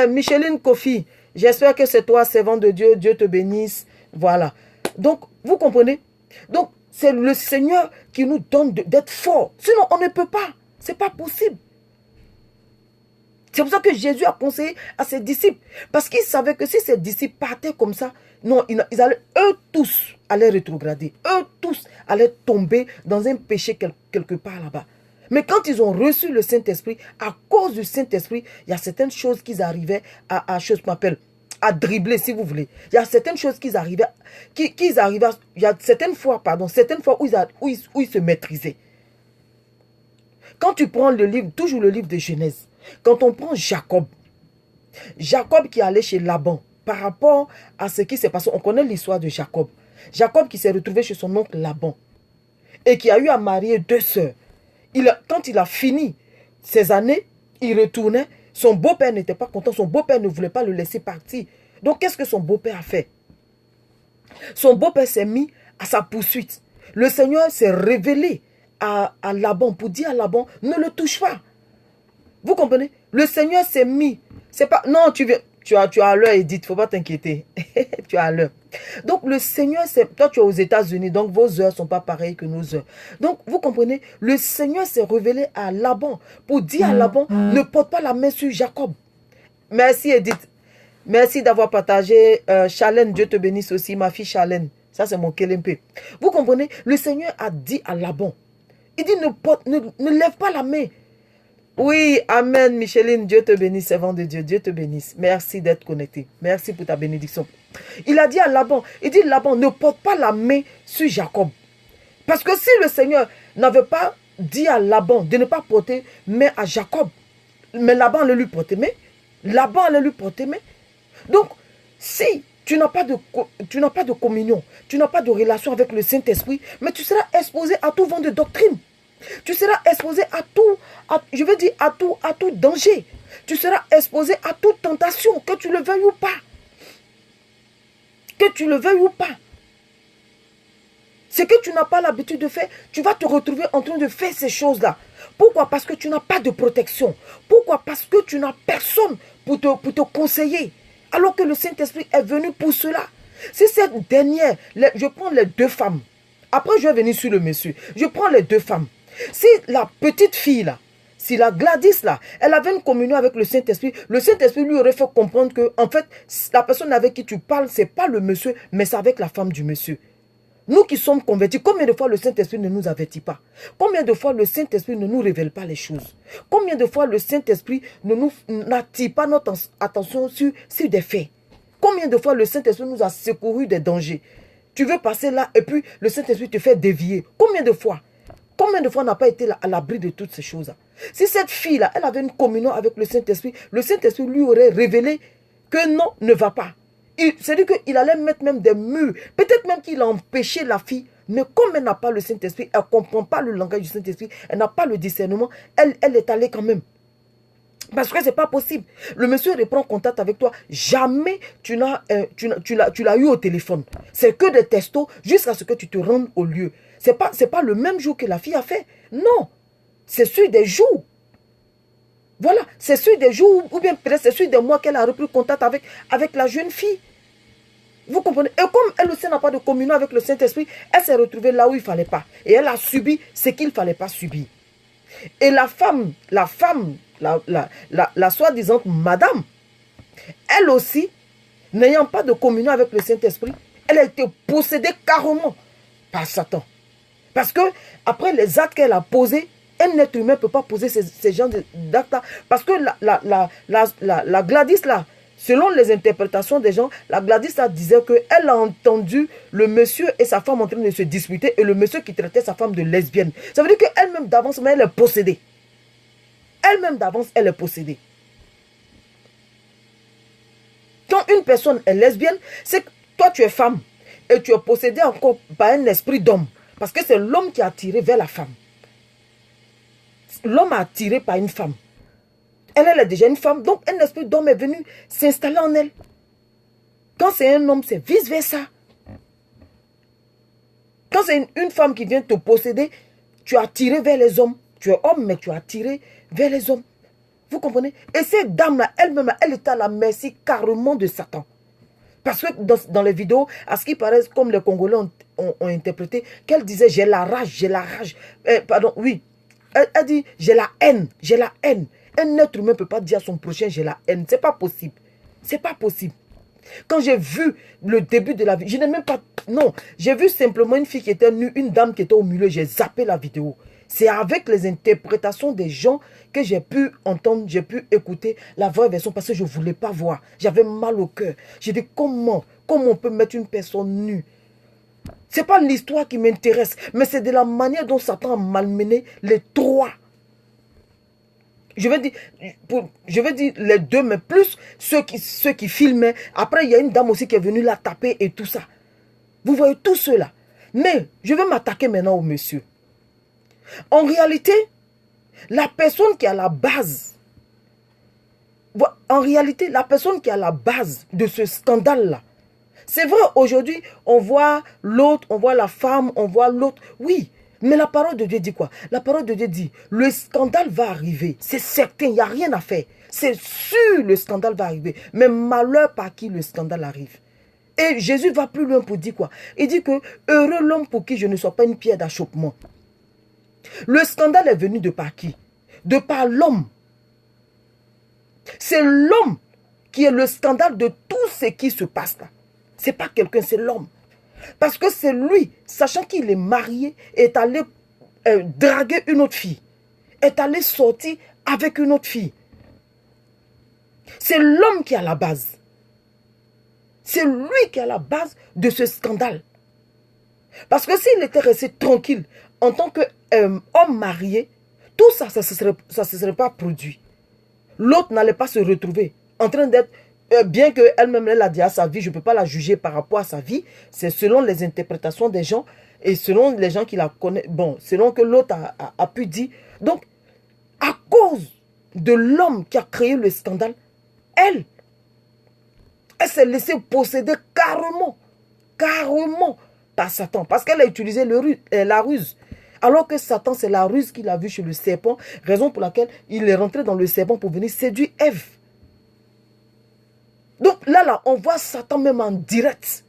Micheline Kofi, j'espère que c'est toi, servant de Dieu, Dieu te bénisse. Voilà. Donc, vous comprenez? Donc, c'est le Seigneur qui nous donne d'être forts. Sinon, on ne peut pas. Ce n'est pas possible. C'est pour ça que Jésus a conseillé à ses disciples. Parce qu'il savait que si ses disciples partaient comme ça, non, ils allaient, eux tous, allaient rétrograder. Eux tous allaient tomber dans un péché quelque part là-bas. Mais quand ils ont reçu le Saint-Esprit, à cause du Saint-Esprit, il y a certaines choses qu'ils arrivaient à dribbler, si vous voulez. Il y a certaines choses il y a certaines fois où ils se maîtrisaient. Quand tu prends le livre, toujours le livre de Genèse, quand on prend Jacob qui allait chez Laban, par rapport à ce qui s'est passé, on connaît l'histoire de Jacob. Jacob qui s'est retrouvé chez son oncle Laban et qui a eu à marier 2 sœurs. Quand il a fini ses années, il retournait. Son beau-père n'était pas content, son beau-père ne voulait pas le laisser partir. Donc qu'est-ce que son beau-père a fait? Son beau-père s'est mis à sa poursuite. Le Seigneur s'est révélé à Laban pour dire à Laban, ne le touche pas. Vous comprenez? Le Seigneur s'est mis. C'est pas. Non, tu as l'heure, Edith, faut pas t'inquiéter. Tu as l'heure. Donc le Seigneur, toi tu es aux États-Unis, donc vos heures sont pas pareilles que nos heures. Donc vous comprenez? Le Seigneur s'est révélé à Laban pour dire à Laban, ne porte pas la main sur Jacob. Merci Edith. Merci d'avoir partagé. Chalène, Dieu te bénisse aussi, ma fille Chalène. Ça c'est mon Kélémpé. Vous comprenez? Le Seigneur a dit à Laban, il dit ne lève pas la main. Oui, amen, Micheline, Dieu te bénisse, servant de Dieu, Dieu te bénisse. Merci d'être connecté. Merci pour ta bénédiction. Il a dit à Laban, il dit Laban, ne porte pas la main sur Jacob. Parce que si le Seigneur n'avait pas dit à Laban de ne pas porter main à Jacob, mais Laban allait lui porter main. Laban allait lui porter main. Donc, si tu n'as pas de communion, tu n'as pas de relation avec le Saint-Esprit, mais tu seras exposé à tout vent de doctrine. Tu seras exposé à tout danger. Tu seras exposé à toute tentation, que tu le veuilles ou pas. Que tu le veuilles ou pas. Ce que tu n'as pas l'habitude de faire, tu vas te retrouver en train de faire ces choses-là. Pourquoi? Parce que tu n'as pas de protection. Pourquoi? Parce que tu n'as personne pour te conseiller. Alors que le Saint-Esprit est venu pour cela. Si cette dernière, je prends les 2 femmes. Après, je vais venir sur le monsieur. Je prends les 2 femmes. Si la petite fille là, si la Gladys là, elle avait une communion avec le Saint-Esprit, le Saint-Esprit lui aurait fait comprendre que, en fait, la personne avec qui tu parles, c'est pas le monsieur, mais c'est avec la femme du monsieur. Nous qui sommes convertis, combien de fois le Saint-Esprit ne nous avertit pas? Combien de fois le Saint-Esprit ne nous révèle pas les choses? Combien de fois le Saint-Esprit n'attire pas notre attention sur des faits? Combien de fois le Saint-Esprit nous a secouru des dangers? Tu veux passer là et puis le Saint-Esprit te fait dévier. Combien de fois? Combien de fois on n'a pas été à l'abri de toutes ces choses-là? Si cette fille-là, elle avait une communion avec le Saint-Esprit lui aurait révélé que non, ne va pas. C'est-à-dire qu'il allait mettre même des murs. Peut-être même qu'il a empêché la fille. Mais comme elle n'a pas le Saint-Esprit, elle ne comprend pas le langage du Saint-Esprit, elle n'a pas le discernement, elle est allée quand même. Parce que ce n'est pas possible. Le monsieur reprend contact avec toi. Jamais tu l'as eu au téléphone. C'est que des textos jusqu'à ce que tu te rendes au lieu. Ce n'est pas le même jour que la fille a fait. Non. C'est sur des jours. Voilà. C'est sur des jours ou bien peut-être c'est sur des mois qu'elle a repris contact avec la jeune fille. Vous comprenez? Et comme elle aussi n'a pas de communion avec le Saint-Esprit, elle s'est retrouvée là où il ne fallait pas. Et elle a subi ce qu'il ne fallait pas subir. Et la femme, la soi-disant madame, elle aussi, n'ayant pas de communion avec le Saint-Esprit, elle a été possédée carrément par Satan. Parce que après les actes qu'elle a posés, Un être humain ne peut pas poser ces genres d'actes. Parce que la Gladys, là, selon les interprétations des gens, la Gladys là, disait qu'elle a entendu le monsieur et sa femme en train de se disputer et le monsieur qui traitait sa femme de lesbienne. Ça veut dire qu'elle-même d'avance, mais elle est possédée. Elle-même d'avance, elle est possédée. Quand une personne est lesbienne, c'est que toi tu es femme et tu es possédé encore par un esprit d'homme. Parce que c'est l'homme qui a attiré vers la femme. L'homme a attiré par une femme. Elle est déjà une femme, donc un esprit d'homme est venu s'installer en elle. Quand c'est un homme, c'est vice-versa. Quand c'est une femme qui vient te posséder, tu as attiré vers les hommes. Tu es homme, mais tu as attiré vers les hommes. Vous comprenez? Et cette dame-là, elle-même, elle est à la merci carrément de Satan. Parce que dans les vidéos, à ce qui paraît, comme les Congolais ont interprété, qu'elle disait, j'ai la rage, j'ai la rage. Pardon, oui. Elle dit, j'ai la haine, j'ai la haine. Un être humain ne peut pas dire à son prochain, j'ai la haine. C'est pas possible. C'est pas possible. Quand j'ai vu le début de la vidéo, je n'ai même pas... Non, j'ai vu simplement une fille qui était nue, une dame qui était au milieu, j'ai zappé la vidéo. C'est avec les interprétations des gens que j'ai pu entendre, j'ai pu écouter la vraie version parce que je ne voulais pas voir. J'avais mal au cœur. J'ai dit comment on peut mettre une personne nue? Ce n'est pas l'histoire qui m'intéresse, mais c'est de la manière dont Satan a malmené les trois. Je vais dire les deux, mais plus ceux qui filmaient. Après, il y a une dame aussi qui est venue la taper et tout ça. Vous voyez tout cela. Mais je vais m'attaquer maintenant au monsieur. En réalité, la personne qui est à la base, de ce scandale-là, c'est vrai, aujourd'hui, on voit l'autre, on voit la femme, on voit l'autre. Oui, mais la parole de Dieu dit quoi? La parole de Dieu dit, le scandale va arriver. C'est certain, il n'y a rien à faire. C'est sûr, le scandale va arriver. Mais malheur par qui le scandale arrive. Et Jésus va plus loin pour dire quoi? Il dit que, heureux l'homme pour qui je ne sois pas une pierre d'achoppement. Le scandale est venu de par qui? De par l'homme. C'est l'homme qui est le scandale de tout ce qui se passe là. Ce n'est pas quelqu'un, c'est l'homme. Parce que c'est lui, sachant qu'il est marié, est allé draguer une autre fille. Est allé sortir avec une autre fille. C'est l'homme qui est à la base. C'est lui qui est à la base de ce scandale. Parce que s'il était resté tranquille en tant qu'homme marié, tout ça, ça ne se serait pas produit. L'autre n'allait pas se retrouver en train d'être... bien qu'elle-même, elle a dit à sa vie, je ne peux pas la juger par rapport à sa vie. C'est selon les interprétations des gens et selon les gens qui la connaissent. Bon, selon que l'autre a pu dire. Donc, à cause de l'homme qui a créé le scandale, elle s'est laissée posséder carrément par Satan. Parce qu'elle a utilisé la ruse. Alors que Satan, c'est la ruse qu'il a vue chez le serpent. Raison pour laquelle il est rentré dans le serpent pour venir séduire Ève. Donc là, on voit Satan même en direct.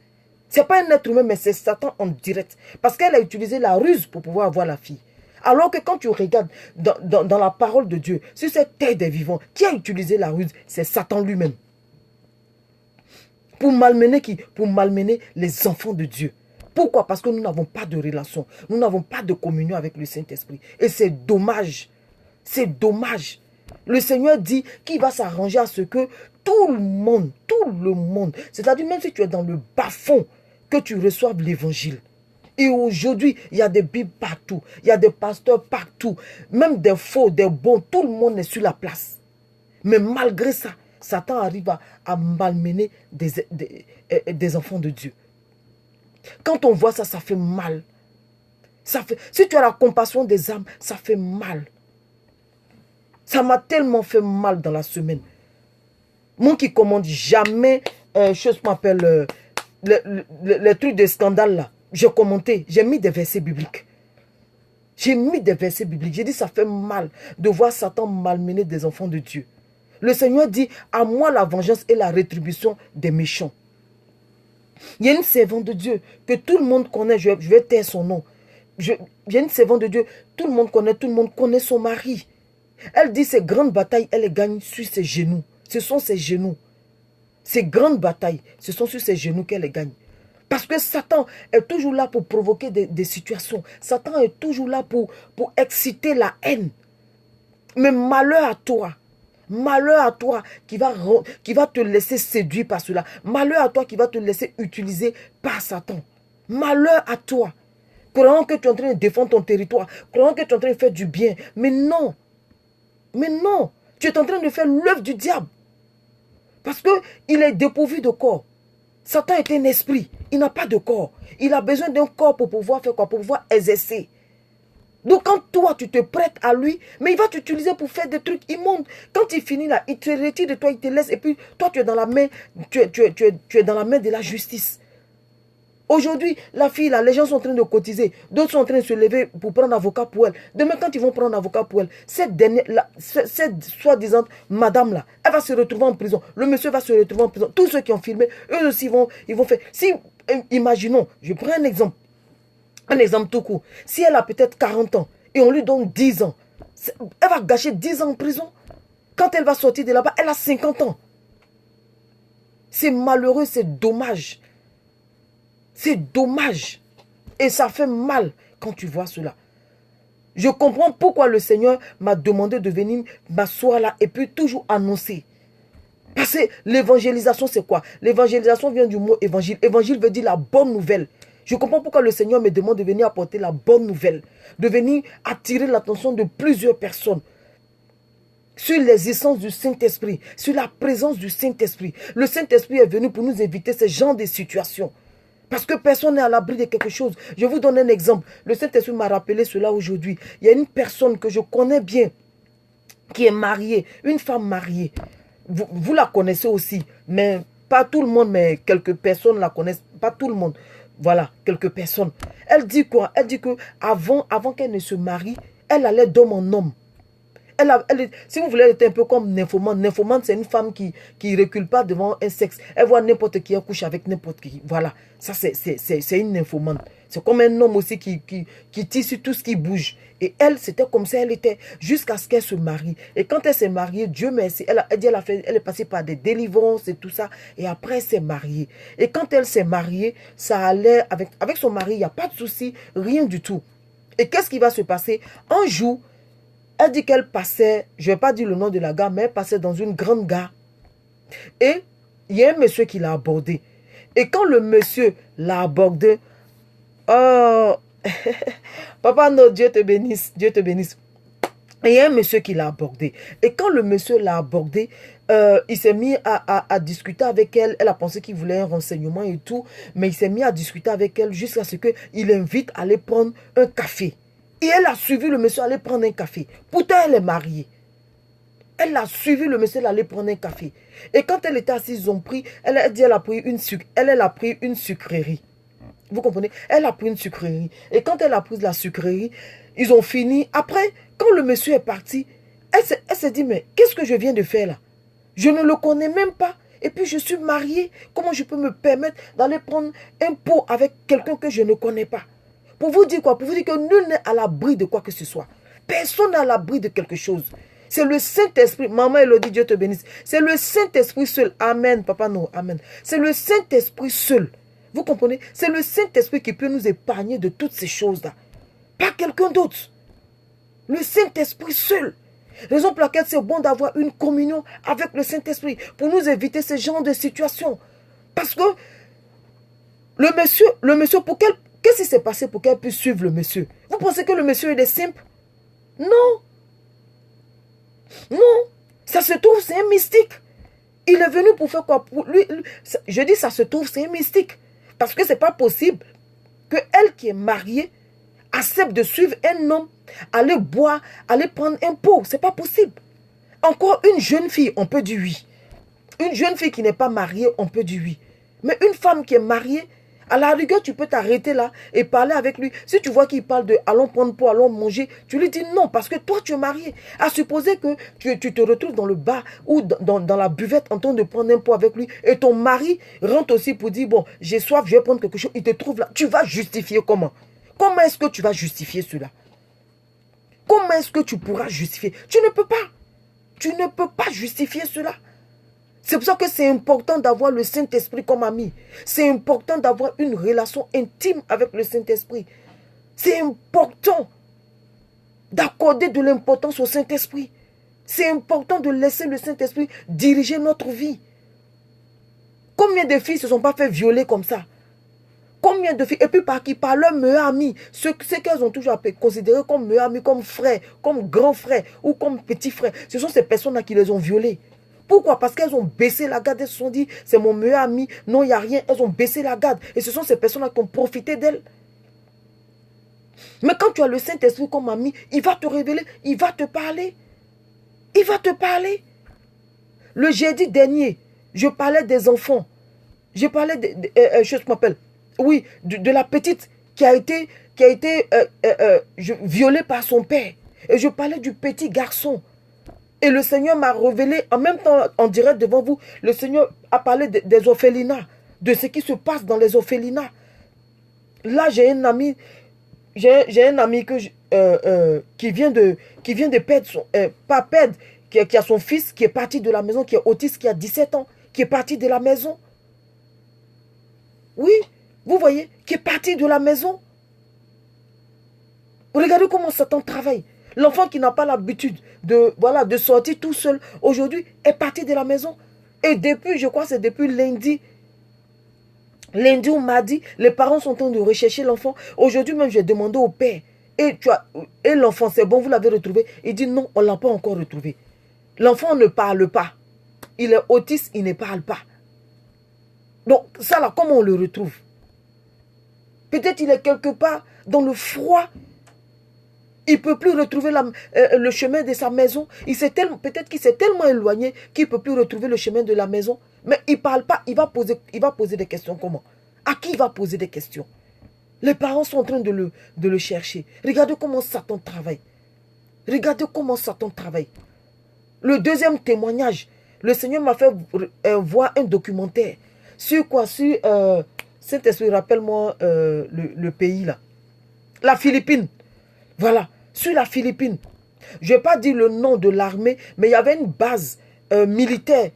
Ce n'est pas un être humain, mais c'est Satan en direct. Parce qu'elle a utilisé la ruse pour pouvoir avoir la fille. Alors que quand tu regardes dans la parole de Dieu, sur cette terre des vivants, qui a utilisé la ruse? C'est Satan lui-même. Pour malmener qui? Pour malmener les enfants de Dieu. Pourquoi? Parce que nous n'avons pas de relation. Nous n'avons pas de communion avec le Saint-Esprit. Et c'est dommage. C'est dommage. Le Seigneur dit qu'il va s'arranger à ce que tout le monde, c'est-à-dire même si tu es dans le bas-fond, que tu reçoives l'évangile. Et aujourd'hui, il y a des bibles partout, il y a des pasteurs partout, même des faux, des bons, tout le monde est sur la place. Mais malgré ça, Satan arrive à malmener des enfants de Dieu. Quand on voit ça, ça fait mal. Si tu as la compassion des âmes, ça fait mal. Ça m'a tellement fait mal dans la semaine. Moi qui commande jamais, chose m'appelle, les trucs de scandale là. J'ai commenté, j'ai mis des versets bibliques. J'ai mis des versets bibliques. J'ai dit, ça fait mal de voir Satan malmener des enfants de Dieu. Le Seigneur dit, à moi la vengeance et la rétribution des méchants. Il y a une servante de Dieu que tout le monde connaît, je vais taire son nom. Il y a une servante de Dieu, tout le monde connaît son mari. Elle dit, ces grandes batailles, elle les gagne sur ses genoux. Ce sont ses genoux. Ces grandes batailles, ce sont sur ses genoux qu'elle les gagne. Parce que Satan est toujours là pour provoquer des situations. Satan est toujours là pour exciter la haine. Mais malheur à toi. Malheur à toi qui va te laisser séduire par cela. Malheur à toi qui va te laisser utiliser par Satan. Malheur à toi. Croyant que tu es en train de défendre ton territoire. Croyant que tu es en train de faire du bien. Mais non. Mais non. Tu es en train de faire l'œuvre du diable. Parce qu'il est dépourvu de corps. Satan est un esprit. Il n'a pas de corps. Il a besoin d'un corps pour pouvoir faire quoi? Pour pouvoir exercer. Donc quand toi tu te prêtes à lui, mais il va t'utiliser pour faire des trucs immondes. Quand il finit là, il te retire de toi, il te laisse. Et puis toi tu es dans la main, tu es dans la main de la justice. Aujourd'hui, la fille là, les gens sont en train de cotiser. D'autres sont en train de se lever pour prendre un avocat pour elle. Demain, quand ils vont prendre un avocat pour elle, cette soi-disant madame là, elle va se retrouver en prison. Le monsieur va se retrouver en prison. Tous ceux qui ont filmé, eux aussi ils vont faire. Si, imaginons, je prends un exemple. Un exemple tout court. Si elle a peut-être 40 ans et on lui donne 10 ans, elle va gâcher 10 ans en prison. Quand elle va sortir de là-bas, elle a 50 ans. C'est malheureux, c'est dommage. C'est dommage. Et ça fait mal quand tu vois cela. Je comprends pourquoi le Seigneur m'a demandé de venir m'asseoir là et puis toujours annoncer. Parce que l'évangélisation, c'est quoi? L'évangélisation vient du mot évangile. Évangile veut dire la bonne nouvelle. Je comprends pourquoi le Seigneur me demande de venir apporter la bonne nouvelle. De venir attirer l'attention de plusieurs personnes sur l'existence du Saint-Esprit, sur la présence du Saint-Esprit. Le Saint-Esprit est venu pour nous éviter ce genre de situations. Parce que personne n'est à l'abri de quelque chose. Je vous donne un exemple. Le Saint-Esprit m'a rappelé cela aujourd'hui. Il y a une personne que je connais bien, qui est mariée, une femme mariée. Vous la connaissez aussi, mais pas tout le monde, mais quelques personnes la connaissent. Pas tout le monde. Voilà, quelques personnes. Elle dit quoi? Elle dit que avant qu'elle ne se marie, elle allait d'homme en homme. Si vous voulez, elle était un peu comme nymphomane. Nymphomane, c'est une femme qui ne recule pas devant un sexe. Elle voit n'importe qui, elle couche avec n'importe qui. Voilà, ça c'est une nymphomane. C'est comme un homme aussi qui tire sur tout ce qui bouge. Et elle, c'était comme ça elle était, jusqu'à ce qu'elle se marie. Et quand elle s'est mariée, Dieu merci, elle est passée par des délivrances et tout ça. Et après, elle s'est mariée. Et quand elle s'est mariée, ça allait, avec son mari, il n'y a pas de souci, rien du tout. Et qu'est-ce qui va se passer? Un jour, elle dit qu'elle passait, je ne vais pas dire le nom de la gare, mais elle passait dans une grande gare. Et il y a un monsieur qui l'a abordé. Et quand le monsieur l'a abordé, oh, papa, non, Dieu te bénisse, Dieu te bénisse. Et il y a un monsieur qui l'a abordé. Et quand le monsieur l'a abordé, il s'est mis à discuter avec elle. Elle a pensé qu'il voulait un renseignement et tout. Mais il s'est mis à discuter avec elle jusqu'à ce qu'il l'invite à aller prendre un café. Et elle a suivi le monsieur aller prendre un café. Pourtant, elle est mariée. Elle a suivi le monsieur aller prendre un café. Et quand elle était assise, ils ont pris, elle a dit, elle a pris une sucrerie. Vous comprenez? Elle a pris une sucrerie. Et quand elle a pris la sucrerie, ils ont fini. Après, quand le monsieur est parti, elle s'est dit, mais qu'est-ce que je viens de faire là? Je ne le connais même pas. Et puis je suis mariée. Comment je peux me permettre d'aller prendre un pot avec quelqu'un que je ne connais pas? Pour vous dire quoi? Pour vous dire que nul n'est à l'abri de quoi que ce soit. Personne n'est à l'abri de quelque chose. C'est le Saint-Esprit. Maman Elodie, Dieu te bénisse. C'est le Saint-Esprit seul. Amen. Papa, non. Amen. C'est le Saint-Esprit seul. Vous comprenez? C'est le Saint-Esprit qui peut nous épargner de toutes ces choses-là. Pas quelqu'un d'autre. Le Saint-Esprit seul. Raison pour laquelle c'est bon d'avoir une communion avec le Saint-Esprit. Pour nous éviter ce genre de situation. Parce que le monsieur, qu'est-ce qui s'est passé pour qu'elle puisse suivre le monsieur? Vous pensez que le monsieur est simple? Non. Non. Ça se trouve, c'est un mystique. Il est venu pour faire quoi? Pour lui, je dis ça se trouve, c'est un mystique. Parce que c'est pas possible que elle qui est mariée accepte de suivre un homme, aller boire, aller prendre un pot. C'est pas possible. Encore une jeune fille, on peut dire oui. Une jeune fille qui n'est pas mariée, on peut dire oui. Mais une femme qui est mariée, à la rigueur, tu peux t'arrêter là et parler avec lui. Si tu vois qu'il parle de allons prendre pot, allons manger, tu lui dis non parce que toi tu es marié. À supposer que tu te retrouves dans le bar ou dans la buvette en train de prendre un pot avec lui et ton mari rentre aussi pour dire bon, j'ai soif, je vais prendre quelque chose. Il te trouve là. Tu vas justifier comment? Comment est-ce que tu vas justifier cela? Comment est-ce que tu pourras justifier? Tu ne peux pas. Tu ne peux pas justifier cela. C'est pour ça que c'est important d'avoir le Saint-Esprit comme ami. C'est important d'avoir une relation intime avec le Saint-Esprit. C'est important d'accorder de l'importance au Saint-Esprit. C'est important de laisser le Saint-Esprit diriger notre vie. Combien de filles ne se sont pas fait violer comme ça? Combien de filles, et puis par qui? Par leur meilleur ami, ceux qu'elles ont toujours considérés comme meilleurs amis, comme frères, comme grands frères ou comme petits frères. Ce sont ces personnes-là qui les ont violés. Pourquoi? Parce qu'elles ont baissé la garde, elles se sont dit, c'est mon meilleur ami, non, il n'y a rien, elles ont baissé la garde. Et ce sont ces personnes-là qui ont profité d'elles. Mais quand tu as le Saint-Esprit comme ami, il va te révéler, il va te parler. Il va te parler. Le jeudi dernier, je parlais des enfants. Je parlais je m'appelle. Oui, de la petite qui a été violée par son père. Et je parlais du petit garçon. Et le Seigneur m'a révélé, en même temps, en direct devant vous, le Seigneur a parlé des orphelinats, de ce qui se passe dans les orphelinats. Là, j'ai un ami, qui vient de perdre pas perdre, qui a son fils qui est parti de la maison, qui est autiste, qui a 17 ans, qui est parti de la maison. Oui, vous voyez, qui est parti de la maison. Regardez comment Satan travaille. L'enfant qui n'a pas l'habitude de sortir tout seul, aujourd'hui, est parti de la maison. Et depuis, je crois que c'est depuis lundi ou mardi, les parents sont en train de rechercher l'enfant. Aujourd'hui même, j'ai demandé au père. Et l'enfant, c'est bon, vous l'avez retrouvé? Il dit non, on ne l'a pas encore retrouvé. L'enfant ne parle pas. Il est autiste, il ne parle pas. Donc, ça là, comment on le retrouve? Peut-être il est quelque part dans le froid. Il ne peut plus retrouver le chemin de sa maison. Peut-être qu'il s'est tellement éloigné qu'il ne peut plus retrouver le chemin de la maison. Mais il ne parle pas. Il va poser des questions comment? À qui il va poser des questions? Les parents sont en train de le chercher. Regardez comment Satan travaille. Regardez comment Satan travaille. Le deuxième témoignage, le Seigneur m'a fait voir un documentaire. Sur quoi? Sur Saint-Esprit, rappelle-moi le pays là. La Philippine. Voilà, sur la Philippine. Je ne vais pas dire le nom de l'armée, mais il y avait une base militaire,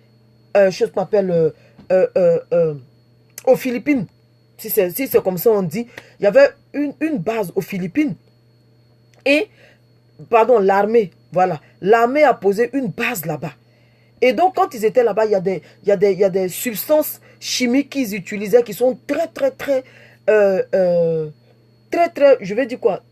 je m'appelle, aux Philippines. Si c'est comme ça on dit. Il y avait une base aux Philippines. Et, pardon, l'armée, voilà. L'armée a posé une base là-bas. Et donc, quand ils étaient là-bas, il y a des substances chimiques qu'ils utilisaient qui sont très, je vais dire quoi?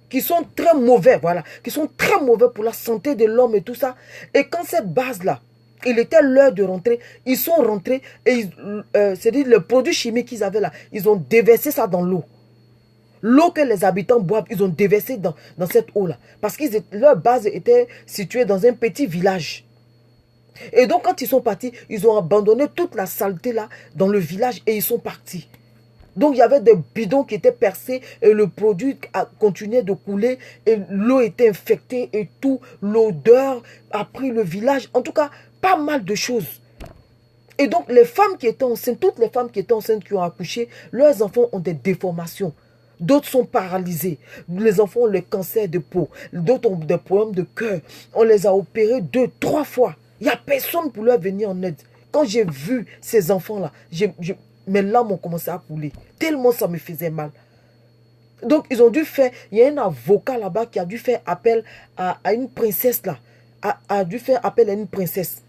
Qui sont très mauvais, voilà, qui sont très mauvais pour la santé de l'homme et tout ça. Et quand cette base-là, il était l'heure de rentrer, ils sont rentrés et c'est-à-dire le produit chimique qu'ils avaient là, ils ont déversé ça dans l'eau. L'eau que les habitants boivent, ils ont déversé dans cette eau-là. Parce que leur base était située dans un petit village. Et donc quand ils sont partis, ils ont abandonné toute la saleté là dans le village et ils sont partis. Donc, il y avait des bidons qui étaient percés et le produit continuait de couler et l'eau était infectée et tout. L'odeur a pris le village. En tout cas, pas mal de choses. Et donc, les femmes qui étaient enceintes, toutes les femmes qui étaient enceintes qui ont accouché, leurs enfants ont des déformations. D'autres sont paralysés. Les enfants ont le cancer de peau. D'autres ont des problèmes de cœur. On les a opérés 2, 3 fois. Il n'y a personne pour leur venir en aide. Quand j'ai vu ces enfants-là, mes larmes ont commencé à couler. Tellement ça me faisait mal. Donc, ils ont dû faire... Il y a un avocat là-bas qui a dû faire appel à une princesse là. A dû faire appel à une princesse.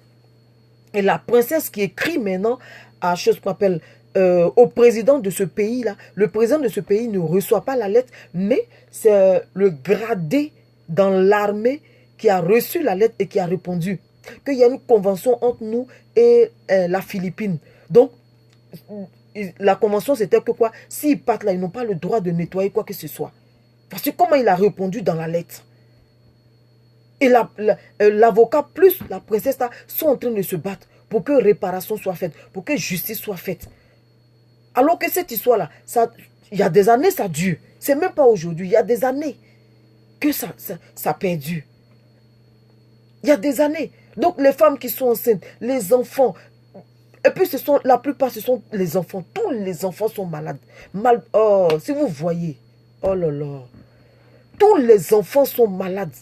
Et la princesse qui écrit maintenant à chose qu'on appelle au président de ce pays-là. Le président de ce pays ne reçoit pas la lettre, mais c'est le gradé dans l'armée qui a reçu la lettre et qui a répondu qu'il y a une convention entre nous et la Philippine. Donc, la convention, c'était que quoi? S'ils partent là, ils n'ont pas le droit de nettoyer quoi que ce soit. Parce que comment il a répondu dans la lettre? Et l'avocat plus la princesse là sont en train de se battre pour que réparation soit faite, pour que justice soit faite. Alors que cette histoire-là, il y a des années, ça dure. C'est même pas aujourd'hui, il y a des années que ça perdure. Il y a des années. Donc les femmes qui sont enceintes, les enfants, et puis la plupart, ce sont les enfants. Tous les enfants sont malades. Oh, si vous voyez, oh là là, tous les enfants sont malades.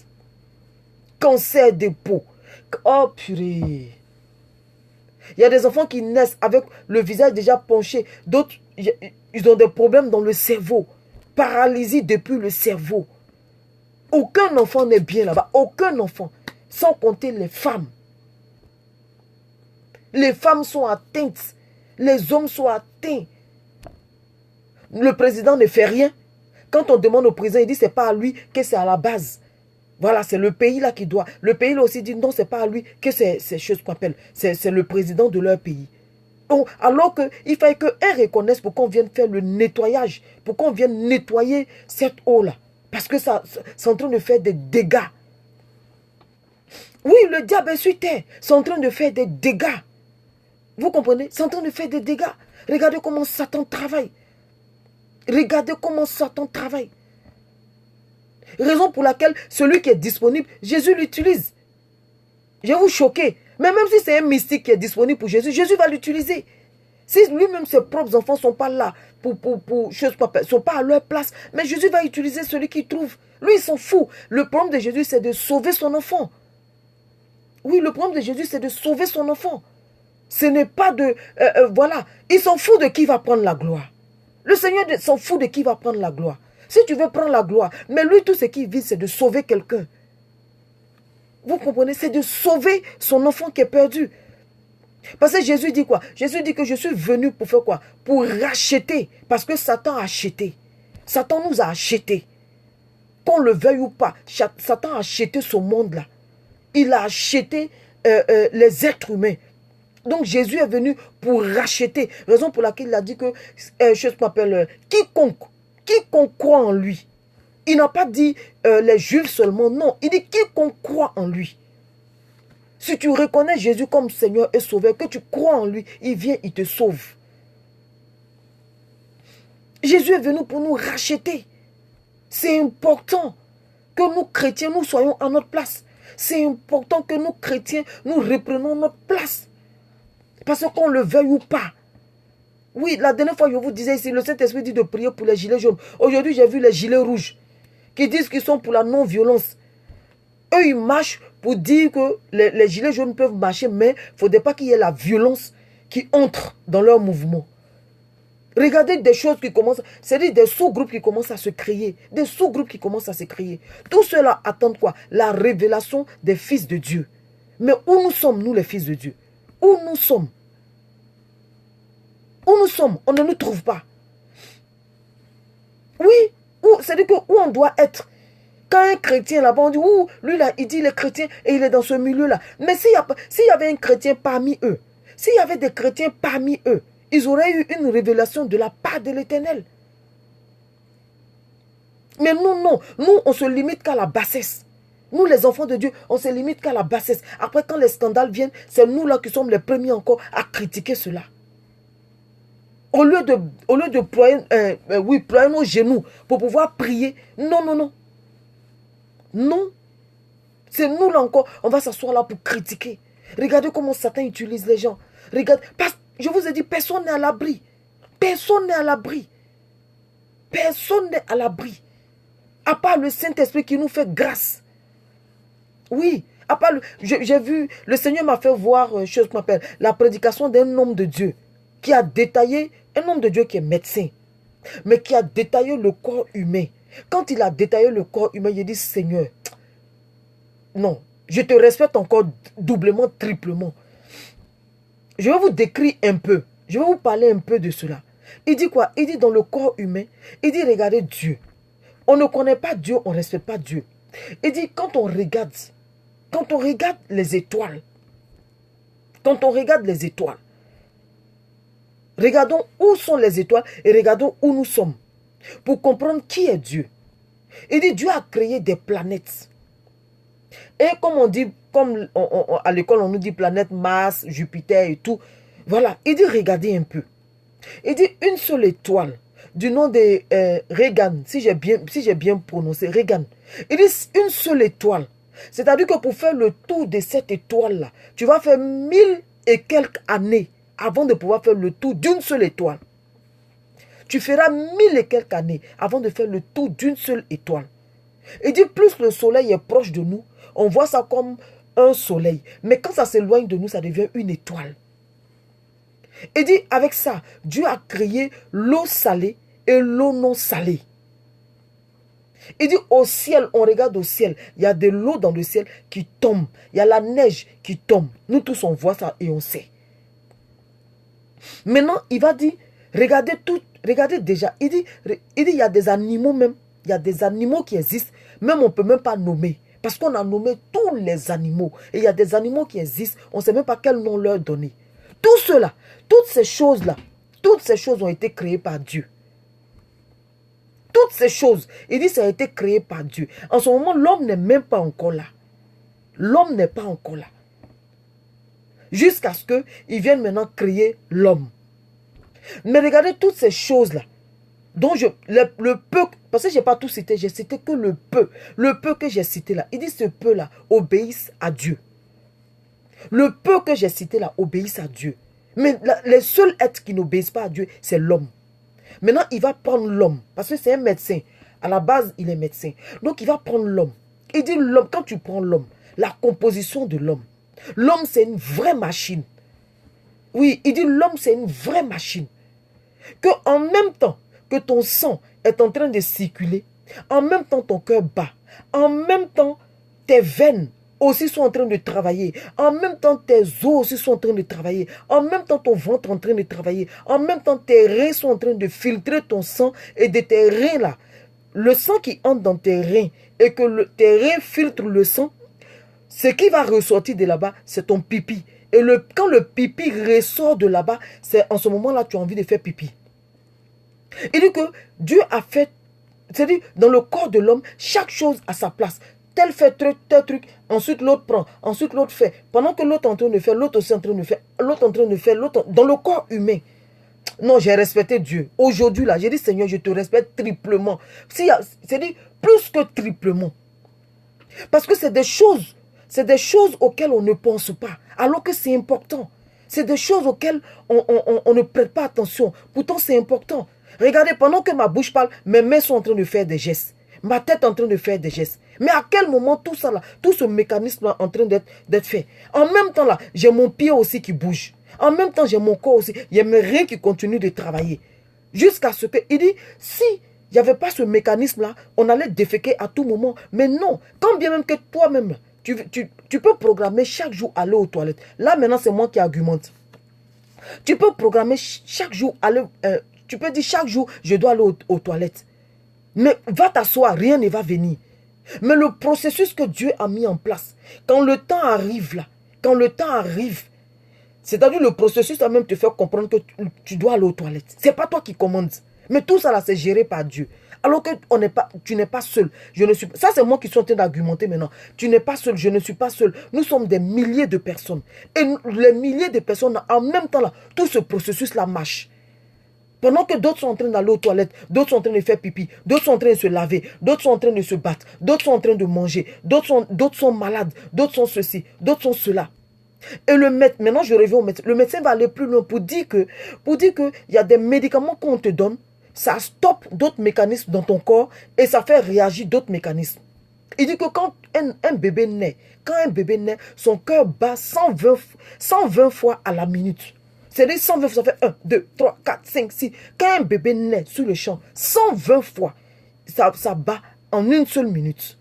Cancer de peau. Oh purée. Il y a des enfants qui naissent avec le visage déjà penché. D'autres, ils ont des problèmes dans le cerveau. Paralysie depuis le cerveau. Aucun enfant n'est bien là-bas. Aucun enfant. Sans compter les femmes. Les femmes sont atteintes. Les hommes sont atteints. Le président ne fait rien. Quand on demande au président, il dit c'est pas à lui que c'est à la base. Voilà, c'est le pays là qui doit. Le pays là aussi dit non, c'est pas à lui que c'est ces choses qu'on appelle. C'est le président de leur pays. Donc, alors qu'il fallait qu'un reconnaisse pour qu'on vienne faire le nettoyage. Pour qu'on vienne nettoyer cette eau-là. Parce que ça, c'est en train de faire des dégâts. Oui, le diable est sur terre. C'est en train de faire des dégâts. Vous comprenez? C'est en train de faire des dégâts. Regardez comment Satan travaille. Regardez comment Satan travaille. Raison pour laquelle celui qui est disponible, Jésus l'utilise. Je vais vous choquer. Mais même si c'est un mystique qui est disponible pour Jésus, Jésus va l'utiliser. Si lui-même, ses propres enfants ne sont pas là, sont pas à leur place, mais Jésus va utiliser celui qu'il trouve. Lui, il s'en fout. Le problème de Jésus, c'est de sauver son enfant. Oui, le problème de Jésus, c'est de sauver son enfant. Ce n'est pas de... voilà. Il s'en fout de qui va prendre la gloire. Le Seigneur s'en fout de qui va prendre la gloire. Si tu veux prendre la gloire, mais lui, tout ce qu'il vise, c'est de sauver quelqu'un. Vous comprenez? C'est de sauver son enfant qui est perdu. Parce que Jésus dit quoi? Jésus dit que je suis venu pour faire quoi? Pour racheter. Parce que Satan a acheté. Satan nous a achetés. Qu'on le veuille ou pas, Satan a acheté ce monde-là. Il a acheté les êtres humains. Donc Jésus est venu pour racheter. Raison pour laquelle il a dit que, je m'appelle, quiconque croit en lui. Il n'a pas dit les juifs seulement, non. Il dit quiconque croit en lui. Si tu reconnais Jésus comme Seigneur et Sauveur, que tu crois en lui, il vient, il te sauve. Jésus est venu pour nous racheter. C'est important que nous chrétiens, nous soyons à notre place. C'est important que nous chrétiens, nous reprenons notre place. Parce qu'on le veuille ou pas. Oui, la dernière fois, je vous disais ici, le Saint-Esprit dit de prier pour les gilets jaunes. Aujourd'hui, j'ai vu les gilets rouges qui disent qu'ils sont pour la non-violence. Eux, ils marchent pour dire que les gilets jaunes peuvent marcher, mais il ne faudrait pas qu'il y ait la violence qui entre dans leur mouvement. Regardez des choses qui commencent, c'est-à-dire des sous-groupes qui commencent à se créer. Des sous-groupes qui commencent à se créer. Tout cela attend quoi? La révélation des fils de Dieu. Mais où nous sommes, nous les fils de Dieu? Où nous sommes? Où nous sommes? On ne nous trouve pas. Oui, c'est-à-dire que où on doit être. Quand un chrétien là-bas, on dit, ouh, lui là, il dit il est chrétien et il est dans ce milieu-là. Mais s'il y avait un chrétien parmi eux, s'il y avait des chrétiens parmi eux, ils auraient eu une révélation de la part de l'Éternel. Mais nous, non. Nous, on se limite qu'à la bassesse. Nous, les enfants de Dieu, on se limite qu'à la bassesse. Après, quand les scandales viennent, c'est nous là qui sommes les premiers encore à critiquer cela. Au lieu de ployer nos genoux pour pouvoir prier, non, non, non. Non. C'est nous là encore, on va s'asseoir là pour critiquer. Regardez comment Satan utilise les gens. Regardez, je vous ai dit, personne n'est à l'abri. Personne n'est à l'abri. Personne n'est à l'abri. À part le Saint-Esprit qui nous fait grâce. Oui, à part j'ai vu, le Seigneur m'a fait voir chose qu'on appelle la prédication d'un homme de Dieu qui a détaillé, un homme de Dieu qui est médecin, mais qui a détaillé le corps humain. Quand il a détaillé le corps humain, il a dit, Seigneur, non, je te respecte encore doublement, triplement. Je vais vous décrire un peu. Je vais vous parler un peu de cela. Il dit quoi? Il dit dans le corps humain, il dit regardez Dieu. On ne connaît pas Dieu, on ne respecte pas Dieu. Il dit quand on regarde les étoiles, regardons où sont les étoiles et regardons où nous sommes. Pour comprendre qui est Dieu. Il dit Dieu a créé des planètes. Et comme on dit, à l'école on nous dit planète Mars, Jupiter et tout. Voilà, il dit regardez un peu. Il dit une seule étoile du nom de Regan, si j'ai bien prononcé, Regan. Il dit une seule étoile. C'est-à-dire que pour faire le tour de cette étoile-là, tu vas faire 1000 et quelques années avant de pouvoir faire le tour d'une seule étoile. Tu feras 1000 et quelques années avant de faire le tour d'une seule étoile. Il dit plus le soleil est proche de nous, on voit ça comme un soleil. Mais quand ça s'éloigne de nous, ça devient une étoile. Il dit, avec ça, Dieu a créé l'eau salée et l'eau non salée. Il dit, au ciel, on regarde au ciel, il y a de l'eau dans le ciel qui tombe. Il y a la neige qui tombe. Nous tous, on voit ça et on sait. Maintenant, il va dire, regardez tout, regardez déjà. Il dit, il y a des animaux même. Il y a des animaux qui existent. Même on ne peut même pas nommer. Parce qu'on a nommé tous les animaux. Et il y a des animaux qui existent. On ne sait même pas quel nom leur donner. Tout cela, toutes ces choses-là, toutes ces choses ont été créées par Dieu. Toutes ces choses, il dit ça a été créé par Dieu. En ce moment, l'homme n'est même pas encore là. L'homme n'est pas encore là. Jusqu'à ce qu'il vienne maintenant créer l'homme. Mais regardez toutes ces choses-là. Donc le peu, parce que je n'ai pas tout cité, j'ai cité que le peu que j'ai cité là. Il dit ce peu là obéissent à Dieu. Le peu que j'ai cité là obéissent à Dieu. Mais les seuls êtres qui n'obéissent pas à Dieu, c'est l'homme. Maintenant, il va prendre l'homme, parce que c'est un médecin. À la base, il est médecin. Donc, il va prendre l'homme. Il dit l'homme, quand tu prends l'homme, la composition de l'homme. L'homme, c'est une vraie machine. Oui, il dit l'homme, c'est une vraie machine. Que en même temps que ton sang est en train de circuler, en même temps ton cœur bat, en même temps tes veines aussi sont en train de travailler, en même temps tes os aussi sont en train de travailler, en même temps ton ventre est en train de travailler, en même temps tes reins sont en train de filtrer ton sang, et de tes reins là, le sang qui entre dans tes reins et que tes reins filtrent le sang, ce qui va ressortir de là-bas, c'est ton pipi. Et quand le pipi ressort de là-bas, c'est en ce moment-là tu as envie de faire pipi. Il dit que Dieu a fait, c'est-à-dire dans le corps de l'homme, chaque chose a sa place. Tel fait tel truc, ensuite l'autre prend, ensuite l'autre fait. Pendant que l'autre est en train de faire, l'autre aussi en train de faire, l'autre en train de faire, l'autre dans le corps humain. Non, j'ai respecté Dieu. Aujourd'hui là, j'ai dit Seigneur, je te respecte triplement. C'est-à-dire plus que triplement. Parce que c'est des choses auxquelles on ne pense pas, alors que c'est important. C'est des choses auxquelles on ne prête pas attention. Pourtant, c'est important. Regardez, pendant que ma bouche parle, mes mains sont en train de faire des gestes. Ma tête est en train de faire des gestes. Mais à quel moment tout ça là, tout ce mécanisme là en train d'être fait? En même temps là, j'ai mon pied aussi qui bouge. En même temps, j'ai mon corps aussi. Il y a mes reins qui continuent de travailler. Jusqu'à ce que, il dit, si il n'y avait pas ce mécanisme là, on allait déféquer à tout moment. Mais non, quand bien même que toi-même, tu peux programmer chaque jour aller aux toilettes. Là maintenant, c'est moi qui argumente. Tu peux programmer chaque jour aller, tu peux dire chaque jour, je dois aller aux toilettes. Mais va t'asseoir, rien ne va venir. Mais le processus que Dieu a mis en place, quand le temps arrive là, quand le temps arrive, c'est-à-dire le processus a même te fait comprendre que tu dois aller aux toilettes. Ce n'est pas toi qui commandes. Mais tout ça là, c'est géré par Dieu. Alors que tu n'es pas seul. Ça, c'est moi qui suis en train d'argumenter maintenant. Tu n'es pas seul, je ne suis pas seul. Nous sommes des milliers de personnes. Et les milliers de personnes, en même temps là, tout ce processus là marche. Pendant que d'autres sont en train d'aller aux toilettes, d'autres sont en train de faire pipi, d'autres sont en train de se laver, d'autres sont en train de se battre, d'autres sont en train de manger, d'autres sont malades, d'autres sont ceci, d'autres sont cela. Et le médecin, maintenant je reviens au médecin, le médecin va aller plus loin pour dire que il y a des médicaments qu'on te donne, ça stoppe d'autres mécanismes dans ton corps et ça fait réagir d'autres mécanismes. Il dit que quand un bébé naît, son cœur bat 120 fois à la minute. C'est-à-dire 120 fois, ça fait 1, 2, 3, 4, 5, 6. Quand un bébé naît sur le champ, 120 fois, ça bat en une seule minute.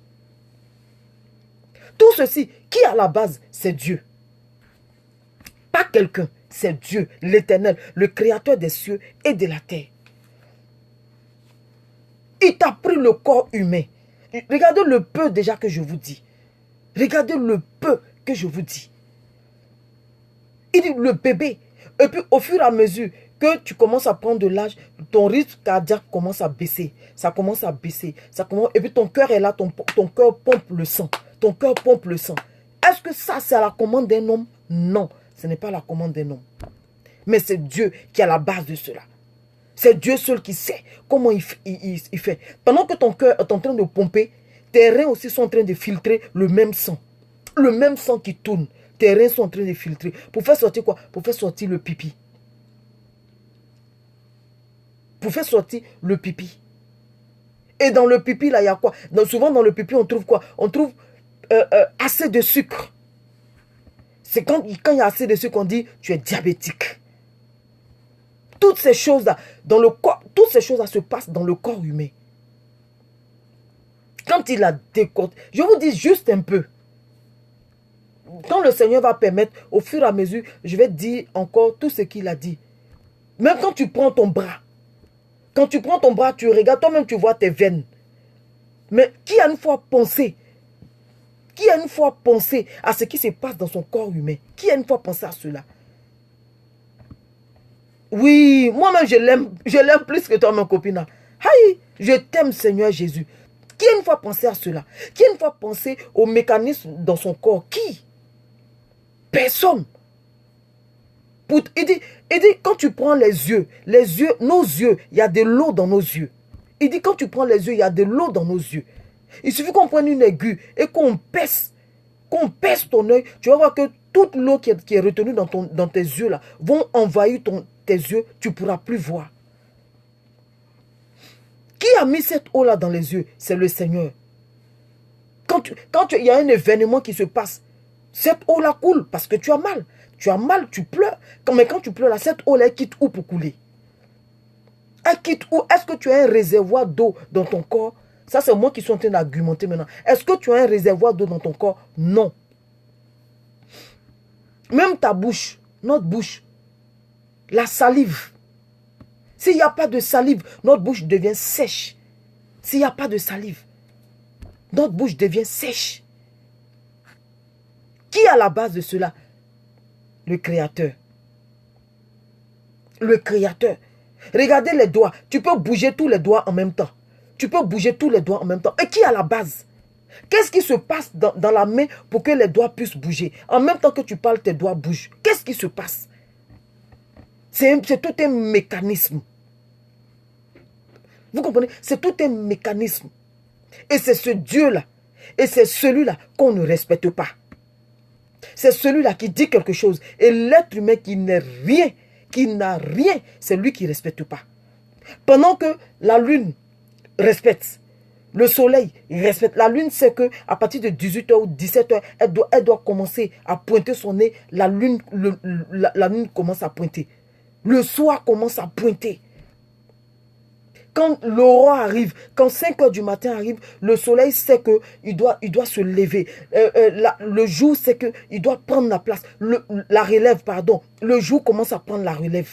Tout ceci, qui à la base, c'est Dieu. Pas quelqu'un, c'est Dieu, l'Éternel, le Créateur des cieux et de la terre. Il t'a pris le corps humain. Regardez le peu déjà que je vous dis. Regardez le peu que je vous dis. Il dit le bébé. Et puis au fur et à mesure que tu commences à prendre de l'âge, ton rythme cardiaque commence à baisser. Ça commence à baisser. Et puis ton cœur est là, ton cœur pompe le sang. Ton cœur pompe le sang. Est-ce que ça, c'est à la commande d'un homme? Non, ce n'est pas la commande d'un homme. Mais c'est Dieu qui est à la base de cela. C'est Dieu seul qui sait comment il fait. Pendant que ton cœur est en train de pomper, tes reins aussi sont en train de filtrer le même sang. Le même sang qui tourne. Tes reins sont en train de filtrer. Pour faire sortir quoi? Pour faire sortir le pipi. Pour faire sortir le pipi. Et dans le pipi, là, il y a quoi? Souvent, dans le pipi, on trouve quoi? On trouve assez de sucre. C'est quand il y a assez de sucre, on dit tu es diabétique. Toutes ces choses-là, dans le corps, toutes ces choses-là se passent dans le corps humain. Quand il a décortiqué, je vous dis juste un peu. Quand le Seigneur va permettre, au fur et à mesure, je vais dire encore tout ce qu'il a dit. Même quand tu prends ton bras, tu regardes, toi-même tu vois tes veines. Mais qui a une fois pensé à ce qui se passe dans son corps humain? Qui a une fois pensé à cela? Oui, moi-même je l'aime plus que toi, ma copine. Aïe, je t'aime, Seigneur Jésus. Qui a une fois pensé à cela? Qui a une fois pensé au mécanisme dans son corps? Qui? Personne. Il dit, quand tu prends les yeux, nos yeux, il y a de l'eau dans nos yeux. Il dit, quand tu prends les yeux, il y a de l'eau dans nos yeux. Il suffit qu'on prenne une aiguille et qu'on pèse ton œil. Tu vas voir que toute l'eau qui est retenue dans tes yeux là, vont envahir tes yeux. Tu ne pourras plus voir. Qui a mis cette eau là dans les yeux? C'est le Seigneur. Quand il y a un événement qui se passe, cette eau là coule parce que tu as mal. Tu as mal, tu pleures. Mais quand tu pleures là, cette eau là, elle quitte où pour couler? Elle quitte où? Est-ce que tu as un réservoir d'eau dans ton corps? Ça, c'est moi qui suis en train d'argumenter maintenant. Est-ce que tu as un réservoir d'eau dans ton corps? Non. Même ta bouche, notre bouche, la salive. S'il n'y a pas de salive, notre bouche devient sèche. S'il n'y a pas de salive, notre bouche devient sèche. Qui est à la base de cela? Le Créateur. Le Créateur. Regardez les doigts. Tu peux bouger tous les doigts en même temps. Tu peux bouger tous les doigts en même temps. Et qui est à la base? Qu'est-ce qui se passe dans la main pour que les doigts puissent bouger? En même temps que tu parles, tes doigts bougent. Qu'est-ce qui se passe? C'est tout un mécanisme. Vous comprenez? C'est tout un mécanisme. Et c'est ce Dieu-là. Et c'est celui-là qu'on ne respecte pas. C'est celui-là qui dit quelque chose. Et l'être humain qui n'a rien, c'est lui qui ne respecte pas. Pendant que la lune respecte, le soleil respecte. La lune sait qu'à partir de 18h ou 17h, elle doit commencer à pointer son nez. La lune commence à pointer. Le soir commence à pointer. Quand l'aurore arrive, quand 5h du matin arrive, le soleil sait qu'il doit se lever. Le jour sait qu'il doit prendre la place. La relève, pardon. Le jour commence à prendre la relève.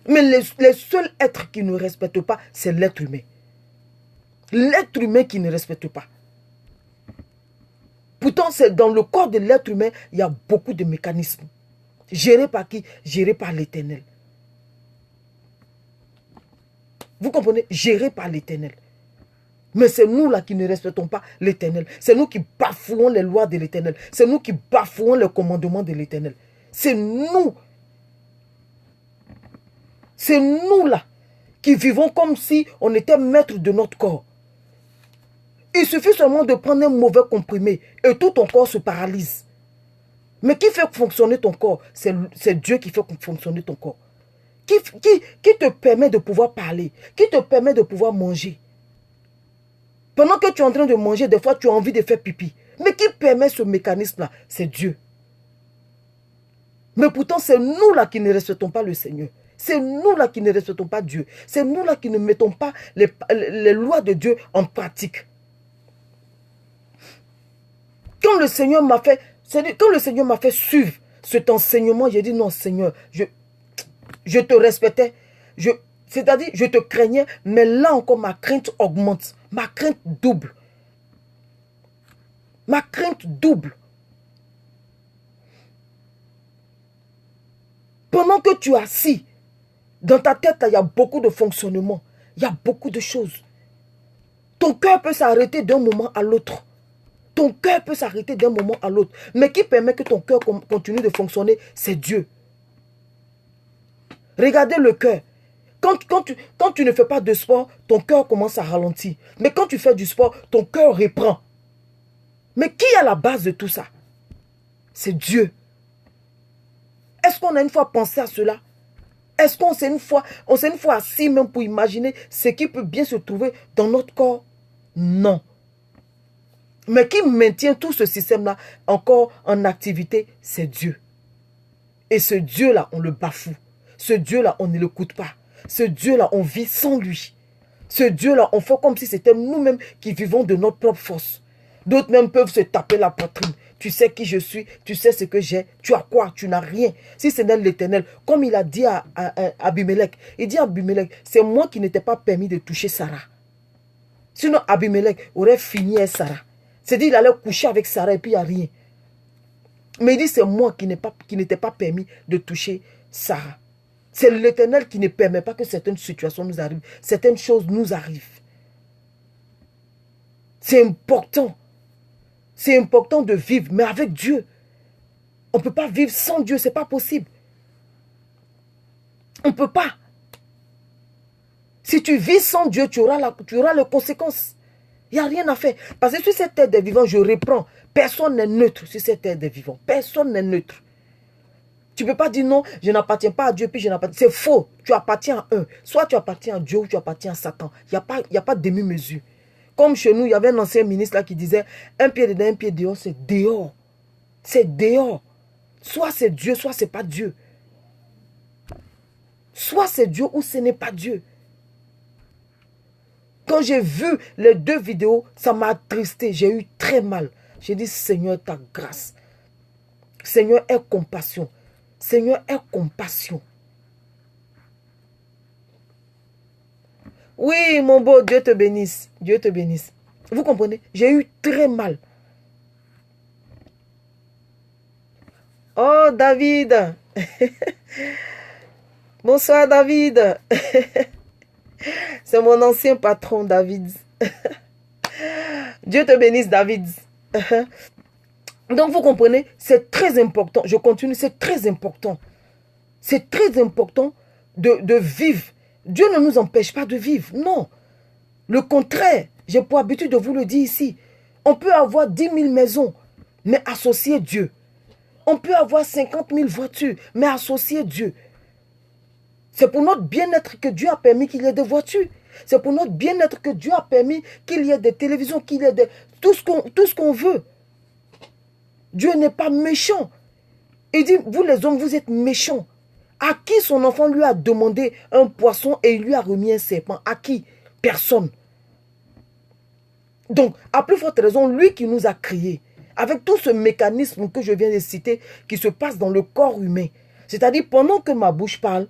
Mais les seuls êtres qui ne respectent pas, c'est l'être humain. L'être humain qui ne respecte pas. Pourtant, c'est dans le corps de l'être humain, il y a beaucoup de mécanismes. Gérés par qui? Gérés par l'Éternel. Vous comprenez? Gérés par l'Éternel. Mais c'est nous là qui ne respectons pas l'Éternel. C'est nous qui bafouons les lois de l'Éternel. C'est nous qui bafouons les commandements de l'Éternel. C'est nous. C'est nous là qui vivons comme si on était maître de notre corps. Il suffit seulement de prendre un mauvais comprimé et tout ton corps se paralyse. Mais qui fait fonctionner ton corps? C'est Dieu qui fait fonctionner ton corps. Qui te permet de pouvoir parler? Qui te permet de pouvoir manger? Pendant que tu es en train de manger, des fois tu as envie de faire pipi. Mais qui permet ce mécanisme-là? C'est Dieu. Mais pourtant, c'est nous là qui ne respectons pas le Seigneur. C'est nous là qui ne respectons pas Dieu. C'est nous là qui ne mettons pas les lois de Dieu en pratique. Quand le Seigneur m'a fait suivre cet enseignement, j'ai dit non Seigneur, je te respectais, c'est-à-dire je te craignais, mais là encore ma crainte augmente, ma crainte double. Ma crainte double. Pendant que tu es assis, dans ta tête, il y a beaucoup de fonctionnements, il y a beaucoup de choses. Ton cœur peut s'arrêter d'un moment à l'autre. Ton cœur peut s'arrêter d'un moment à l'autre. Mais qui permet que ton cœur continue de fonctionner? C'est Dieu. Regardez le cœur. Quand tu ne fais pas de sport, ton cœur commence à ralentir. Mais quand tu fais du sport, ton cœur reprend. Mais qui est à la base de tout ça? C'est Dieu. Est-ce qu'on a une fois pensé à cela? Est-ce qu'on s'est une fois assis même pour imaginer ce qui peut bien se trouver dans notre corps? Non. Mais qui maintient tout ce système-là encore en activité, c'est Dieu. Et ce Dieu-là, on le bafoue. Ce Dieu-là, on ne l'écoute pas. Ce Dieu-là, on vit sans lui. Ce Dieu-là, on fait comme si c'était nous-mêmes qui vivons de notre propre force. D'autres même peuvent se taper la poitrine. Tu sais qui je suis, tu sais ce que j'ai. Tu as quoi? Tu n'as rien. Si ce n'est l'Éternel, comme il a dit à Abimelech, il dit à Abimelech, c'est moi qui n'étais pas permis de toucher Sarah. Sinon, Abimelech aurait fini avec Sarah. C'est-à-dire, il allait coucher avec Sarah et puis il n'y a rien. Mais il dit, c'est moi qui n'étais pas permis de toucher Sarah. C'est l'Éternel qui ne permet pas que certaines situations nous arrivent. Certaines choses nous arrivent. C'est important. C'est important de vivre, mais avec Dieu. On ne peut pas vivre sans Dieu, ce n'est pas possible. On ne peut pas. Si tu vis sans Dieu, tu auras les conséquences. Il n'y a rien à faire. Parce que sur cette terre des vivants, je reprends. Personne n'est neutre sur cette terre des vivants. Personne n'est neutre. Tu ne peux pas dire non, je n'appartiens pas à Dieu, puis je n'appartiens. C'est faux. Tu appartiens à un. Soit tu appartiens à Dieu ou tu appartiens à Satan. Il n'y a pas de demi-mesure. Comme chez nous, il y avait un ancien ministre là qui disait un pied dedans, un pied dehors, c'est dehors. C'est dehors. Soit c'est Dieu, soit c'est pas Dieu. Soit c'est Dieu ou ce n'est pas Dieu. Quand j'ai vu les deux vidéos, ça m'a attristé. J'ai eu très mal. J'ai dit, Seigneur, ta grâce. Seigneur, aie compassion. Seigneur, aie compassion. Oui, mon beau, Dieu te bénisse. Dieu te bénisse. Vous comprenez? J'ai eu très mal. Oh, David. Bonsoir, David. C'est mon ancien patron, David. Dieu te bénisse, David. Donc, vous comprenez, c'est très important. Je continue, c'est très important. C'est très important de vivre. Dieu ne nous empêche pas de vivre, non. Le contraire, j'ai pour habitude de vous le dire ici. On peut avoir 10 000 maisons, mais associer Dieu. On peut avoir 50 000 voitures, mais associer Dieu. C'est pour notre bien-être que Dieu a permis qu'il y ait des voitures. C'est pour notre bien-être que Dieu a permis qu'il y ait des télévisions, qu'il y ait tout ce qu'on veut. Dieu n'est pas méchant. Il dit, vous les hommes, vous êtes méchants. À qui son enfant lui a demandé un poisson et il lui a remis un serpent? À qui? Personne. Donc, à plus forte raison, lui qui nous a créés, avec tout ce mécanisme que je viens de citer, qui se passe dans le corps humain. C'est-à-dire, pendant que ma bouche parle,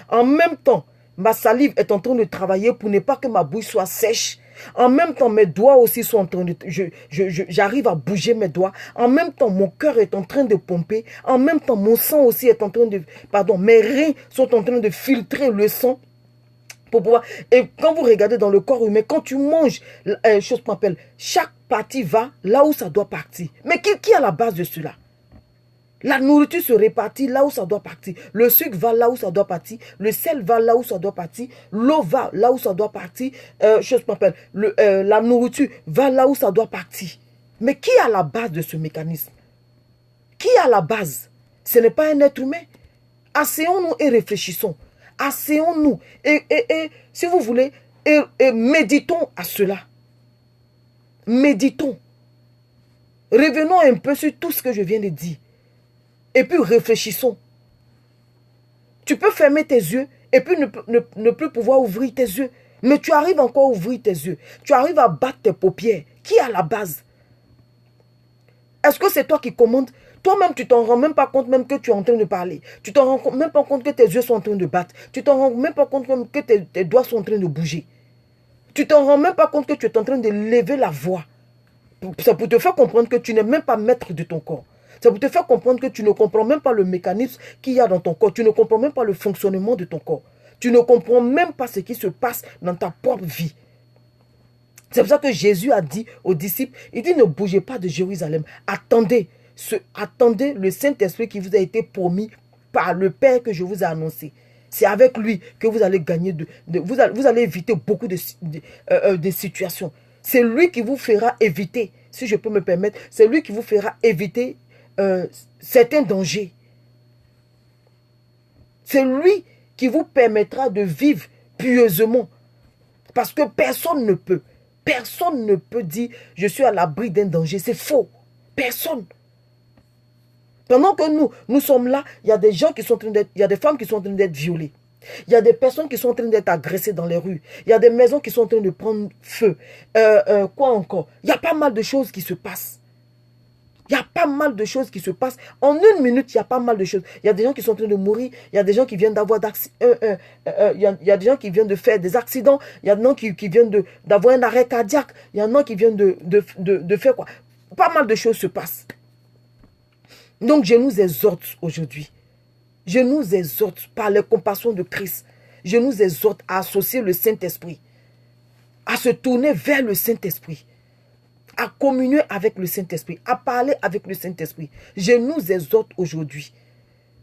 en même temps, ma salive est en train de travailler pour ne pas que ma bouche soit sèche. En même temps, mes doigts aussi sont en train de... J'arrive à bouger mes doigts. En même temps, mon cœur est en train de pomper. En même temps, mon sang aussi est en train de... Pardon, mes reins sont en train de filtrer le sang pour pouvoir... Et quand vous regardez dans le corps humain, quand tu manges, chose qu'on appelle, chaque partie va là où ça doit partir. Mais qui est à la base de cela? La nourriture se répartit là où ça doit partir. Le sucre va là où ça doit partir. Le sel va là où ça doit partir. L'eau va là où ça doit partir. Chose qu'on appelle, la nourriture va là où ça doit partir. Mais qui est à la base de ce mécanisme? Qui est à la base? Ce n'est pas un être humain. Asseyons-nous et réfléchissons. Asseyons-nous et si vous voulez, et méditons à cela. Méditons. Revenons un peu sur tout ce que je viens de dire. Et puis réfléchissons. Tu peux fermer tes yeux et puis ne plus pouvoir ouvrir tes yeux. Mais tu arrives encore à ouvrir tes yeux. Tu arrives à battre tes paupières. Qui est à la base? Est-ce que c'est toi qui commandes? Toi-même, tu t'en rends même pas compte même que tu es en train de parler. Tu t'en rends même pas compte que tes yeux sont en train de battre. Tu t'en rends même pas compte même que tes doigts sont en train de bouger. Tu t'en rends même pas compte que tu es en train de lever la voix. C'est pour te faire comprendre que tu n'es même pas maître de ton corps. C'est pour te faire comprendre que tu ne comprends même pas le mécanisme qu'il y a dans ton corps. Tu ne comprends même pas le fonctionnement de ton corps. Tu ne comprends même pas ce qui se passe dans ta propre vie. C'est pour ça que Jésus a dit aux disciples, il dit ne bougez pas de Jérusalem. Attendez le Saint-Esprit qui vous a été promis par le Père que je vous ai annoncé. C'est avec lui que vous allez gagner, vous allez éviter beaucoup de situations. C'est lui qui vous fera éviter, si je peux me permettre, c'est lui qui vous fera éviter certains dangers. C'est lui qui vous permettra de vivre pieusement. Parce que personne ne peut dire je suis à l'abri d'un danger. C'est faux. Personne. Pendant que nous sommes là, il y a des gens qui sont en train d'être, il y a des femmes qui sont en train d'être violées. Il y a des personnes qui sont en train d'être agressées dans les rues. Il y a des maisons qui sont en train de prendre feu. Quoi encore? Il y a pas mal de choses qui se passent. Il y a pas mal de choses qui se passent. En une minute, il y a pas mal de choses. Il y a des gens qui sont en train de mourir. Il y a des gens qui viennent d'avoir il y a des gens qui viennent de faire des accidents. Il y a des gens qui viennent d'avoir un arrêt cardiaque. Il y en a qui viennent de faire quoi? Pas mal de choses se passent. Donc, je nous exhorte aujourd'hui. Je nous exhorte par les compassions de Christ. Je nous exhorte à associer le Saint-Esprit. À se tourner vers le Saint-Esprit. À communier avec le Saint-Esprit, à parler avec le Saint-Esprit. Je nous exhorte aujourd'hui.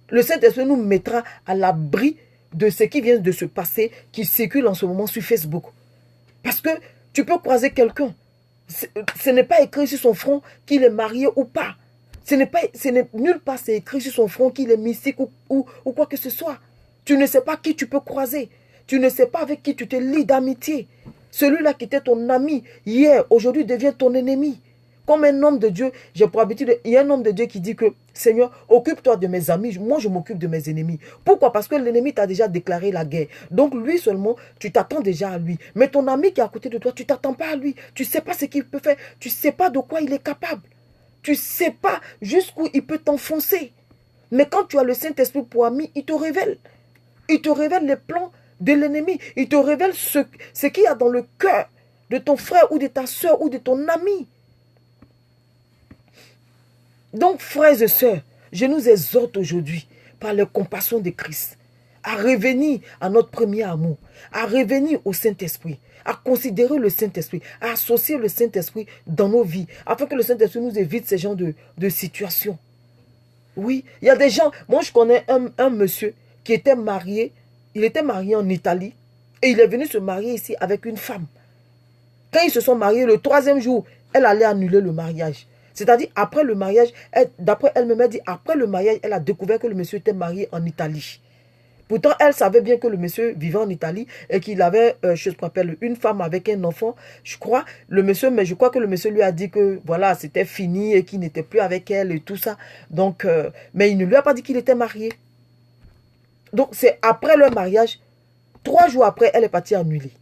Le Saint-Esprit nous mettra à l'abri de ce qui vient de se passer, qui circule en ce moment sur Facebook. Parce que tu peux croiser quelqu'un. Ce n'est pas écrit sur son front qu'il est marié ou pas. Nulle part c'est écrit sur son front qu'il est mystique ou quoi que ce soit. Tu ne sais pas qui tu peux croiser. Tu ne sais pas avec qui tu te lis d'amitié. Celui-là qui était ton ami hier, aujourd'hui devient ton ennemi. Comme un homme de Dieu, j'ai pour habitude, il y a un homme de Dieu qui dit que Seigneur, occupe-toi de mes amis, moi je m'occupe de mes ennemis. Pourquoi? Parce que l'ennemi t'a déjà déclaré la guerre. Donc lui seulement, tu t'attends déjà à lui. Mais ton ami qui est à côté de toi, tu ne t'attends pas à lui. Tu ne sais pas ce qu'il peut faire. Tu ne sais pas de quoi il est capable. Tu ne sais pas jusqu'où il peut t'enfoncer. Mais quand tu as le Saint-Esprit pour ami, il te révèle. Il te révèle les plans de l'ennemi. Il te révèle ce qu'il y a dans le cœur de ton frère ou de ta soeur ou de ton ami. Donc, frères et sœurs, je nous exhorte aujourd'hui par la compassion de Christ à revenir à notre premier amour, à revenir au Saint-Esprit, à considérer le Saint-Esprit, à associer le Saint-Esprit dans nos vies, afin que le Saint-Esprit nous évite ces genres de situations. Oui, il y a des gens, moi je connais un monsieur qui était marié, il était marié en Italie, et il est venu se marier ici avec une femme. Quand ils se sont mariés, le 3e jour, elle allait annuler le mariage. C'est-à-dire, après le mariage, d'après elle-même, elle dit, après le mariage, elle a découvert que le monsieur était marié en Italie. Pourtant, elle savait bien que le monsieur vivait en Italie et qu'il avait, je me rappelle, une femme avec un enfant, je crois. Mais je crois que le monsieur lui a dit que, voilà, c'était fini et qu'il n'était plus avec elle et tout ça. Donc, mais il ne lui a pas dit qu'il était marié. Donc, c'est après leur mariage, 3 jours après, elle est partie annuler.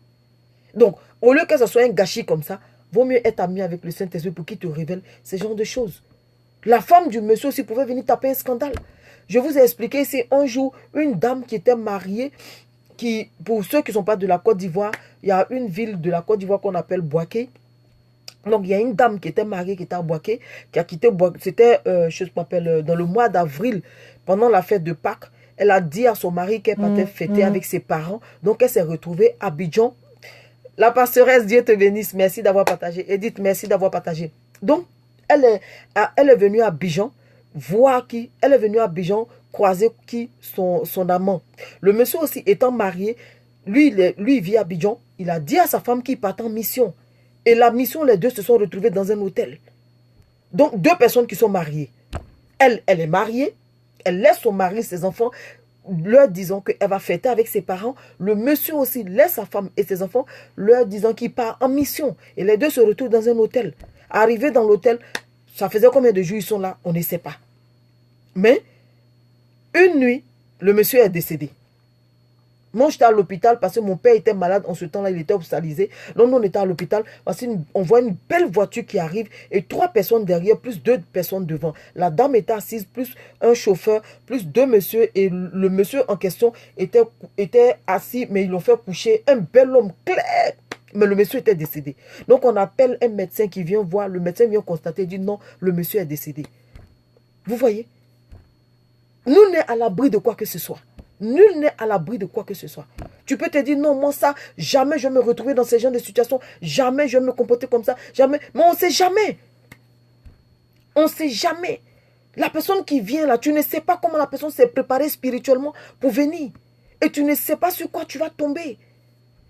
Donc, au lieu que ce soit un gâchis comme ça, vaut mieux être ami avec le Saint-Esprit pour qu'il te révèle ces genres de choses. La femme du monsieur aussi pouvait venir taper un scandale. Je vous ai expliqué, c'est un jour, une dame qui était mariée, pour ceux qui ne sont pas de la Côte d'Ivoire, il y a une ville de la Côte d'Ivoire qu'on appelle Boaké. Donc, il y a une dame qui était mariée, qui était à Boaké, qui a quitté Boaké. C'était, je m'appelle, dans le mois d'avril, pendant la fête de Pâques. Elle a dit à son mari qu'elle partait fêter avec ses parents. Donc, elle s'est retrouvée à Abidjan. La pastoresse, Dieu te bénisse. Merci d'avoir partagé. Edith, merci d'avoir partagé. Donc, elle est venue à Abidjan voir qui. Elle est venue à Abidjan croiser qui? Son amant. Le monsieur aussi étant marié, lui il vit à Abidjan. Il a dit à sa femme qu'il part en mission. Et la mission, les deux se sont retrouvés dans un hôtel. Donc, 2 personnes qui sont mariées. Elle est mariée. Elle laisse son mari, ses enfants, leur disant qu'elle va fêter avec ses parents. Le monsieur aussi laisse sa femme et ses enfants, leur disant qu'il part en mission. Et les deux se retrouvent dans un hôtel. Arrivés dans l'hôtel, ça faisait combien de jours ils sont là? On ne sait pas. Mais, une nuit, le monsieur est décédé. Moi, j'étais à l'hôpital parce que mon père était malade. En ce temps-là, il était hospitalisé. Donc, nous, on était à l'hôpital parce qu'on voit une belle voiture qui arrive et 3 personnes derrière, plus 2 personnes devant. La dame était assise, plus un chauffeur, plus 2 messieurs. Et le monsieur en question était assis, mais ils l'ont fait coucher. Un bel homme clair. Mais le monsieur était décédé. Donc, on appelle un médecin qui vient voir. Le médecin vient constater, dit non, le monsieur est décédé. Vous voyez? Nous n'est à l'abri de quoi que ce soit. Nul n'est à l'abri de quoi que ce soit. Tu peux te dire, non, moi ça, jamais je vais me retrouver dans ce genre de situation. Jamais je vais me comporter comme ça. Jamais. Mais on ne sait jamais. On ne sait jamais. La personne qui vient là, tu ne sais pas comment la personne s'est préparée spirituellement pour venir. Et tu ne sais pas sur quoi tu vas tomber.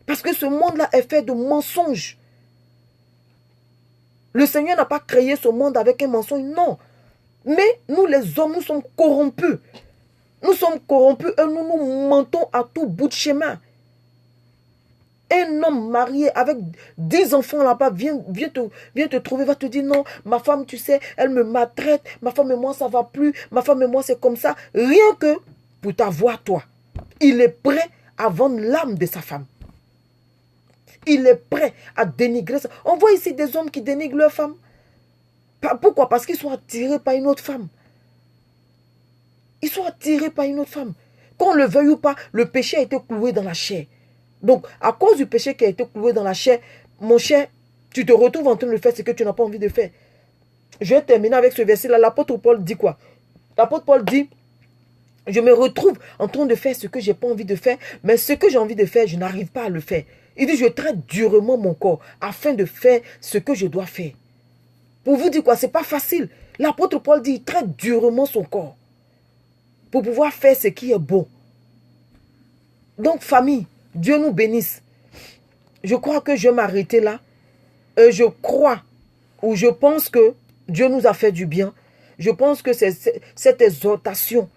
Parce que ce monde-là est fait de mensonges. Le Seigneur n'a pas créé ce monde avec un mensonge, non. Mais nous les hommes, nous sommes corrompus. Nous sommes corrompus et nous nous mentons à tout bout de chemin. Un homme marié avec 10 enfants là-bas vient te trouver, va te dire non, ma femme, tu sais, elle me maltraite, ma femme et moi, ça va plus, ma femme et moi, c'est comme ça. Rien que pour t'avoir, toi. Il est prêt à vendre l'âme de sa femme. Il est prêt à dénigrer ça. On voit ici des hommes qui dénigrent leur femme. Pourquoi? Parce qu'ils sont attirés par une autre femme. Ils sont attirés par une autre femme. Qu'on le veuille ou pas, le péché a été cloué dans la chair. Donc, à cause du péché qui a été cloué dans la chair, mon cher, tu te retrouves en train de faire ce que tu n'as pas envie de faire. Je vais terminer avec ce verset-là. L'apôtre Paul dit quoi? L'apôtre Paul dit, je me retrouve en train de faire ce que je n'ai pas envie de faire, mais ce que j'ai envie de faire, je n'arrive pas à le faire. Il dit, je traite durement mon corps afin de faire ce que je dois faire. Pour vous dire quoi, c'est pas facile. L'apôtre Paul dit, il traite durement son corps pour pouvoir faire ce qui est bon. Donc, famille, Dieu nous bénisse. Je crois que je vais m'arrêter là. Je crois ou je pense que Dieu nous a fait du bien. Je pense que cette exhortation,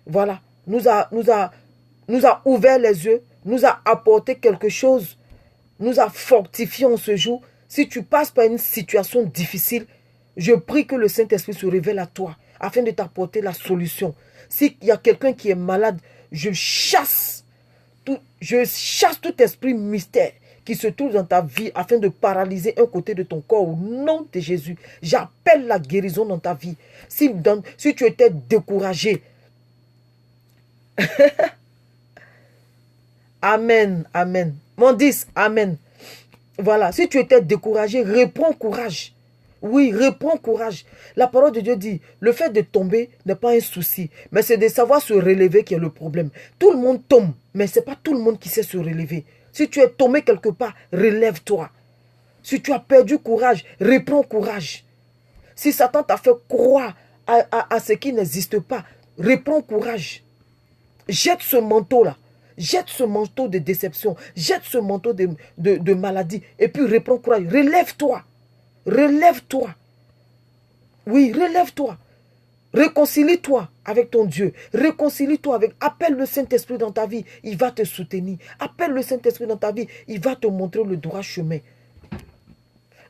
voilà, nous a ouvert les yeux, nous a apporté quelque chose, nous a fortifié en ce jour. Si tu passes par une situation difficile, je prie que le Saint-Esprit se révèle à toi afin de t'apporter la solution. S'il y a quelqu'un qui est malade, je chasse tout esprit mystère qui se trouve dans ta vie afin de paralyser un côté de ton corps au nom de Jésus. J'appelle la guérison dans ta vie. Si tu étais découragé, amen, amen. Mon 10, amen. Voilà, si tu étais découragé, reprends courage. Oui, reprends courage. La parole de Dieu dit, le fait de tomber n'est pas un souci, mais c'est de savoir se relever qui est le problème. Tout le monde tombe, mais ce n'est pas tout le monde qui sait se relever. Si tu es tombé quelque part, relève-toi. Si tu as perdu courage, reprends courage. Si Satan t'a fait croire à ce qui n'existe pas, reprends courage. Jette ce manteau-là. Jette ce manteau de déception. Jette ce manteau de maladie. Et puis reprends courage. Relève-toi. Relève-toi. Oui, relève-toi. Réconcilie-toi avec ton Dieu. Réconcilie-toi avec... Appelle le Saint-Esprit dans ta vie. Il va te soutenir. Appelle le Saint-Esprit dans ta vie. Il va te montrer le droit chemin.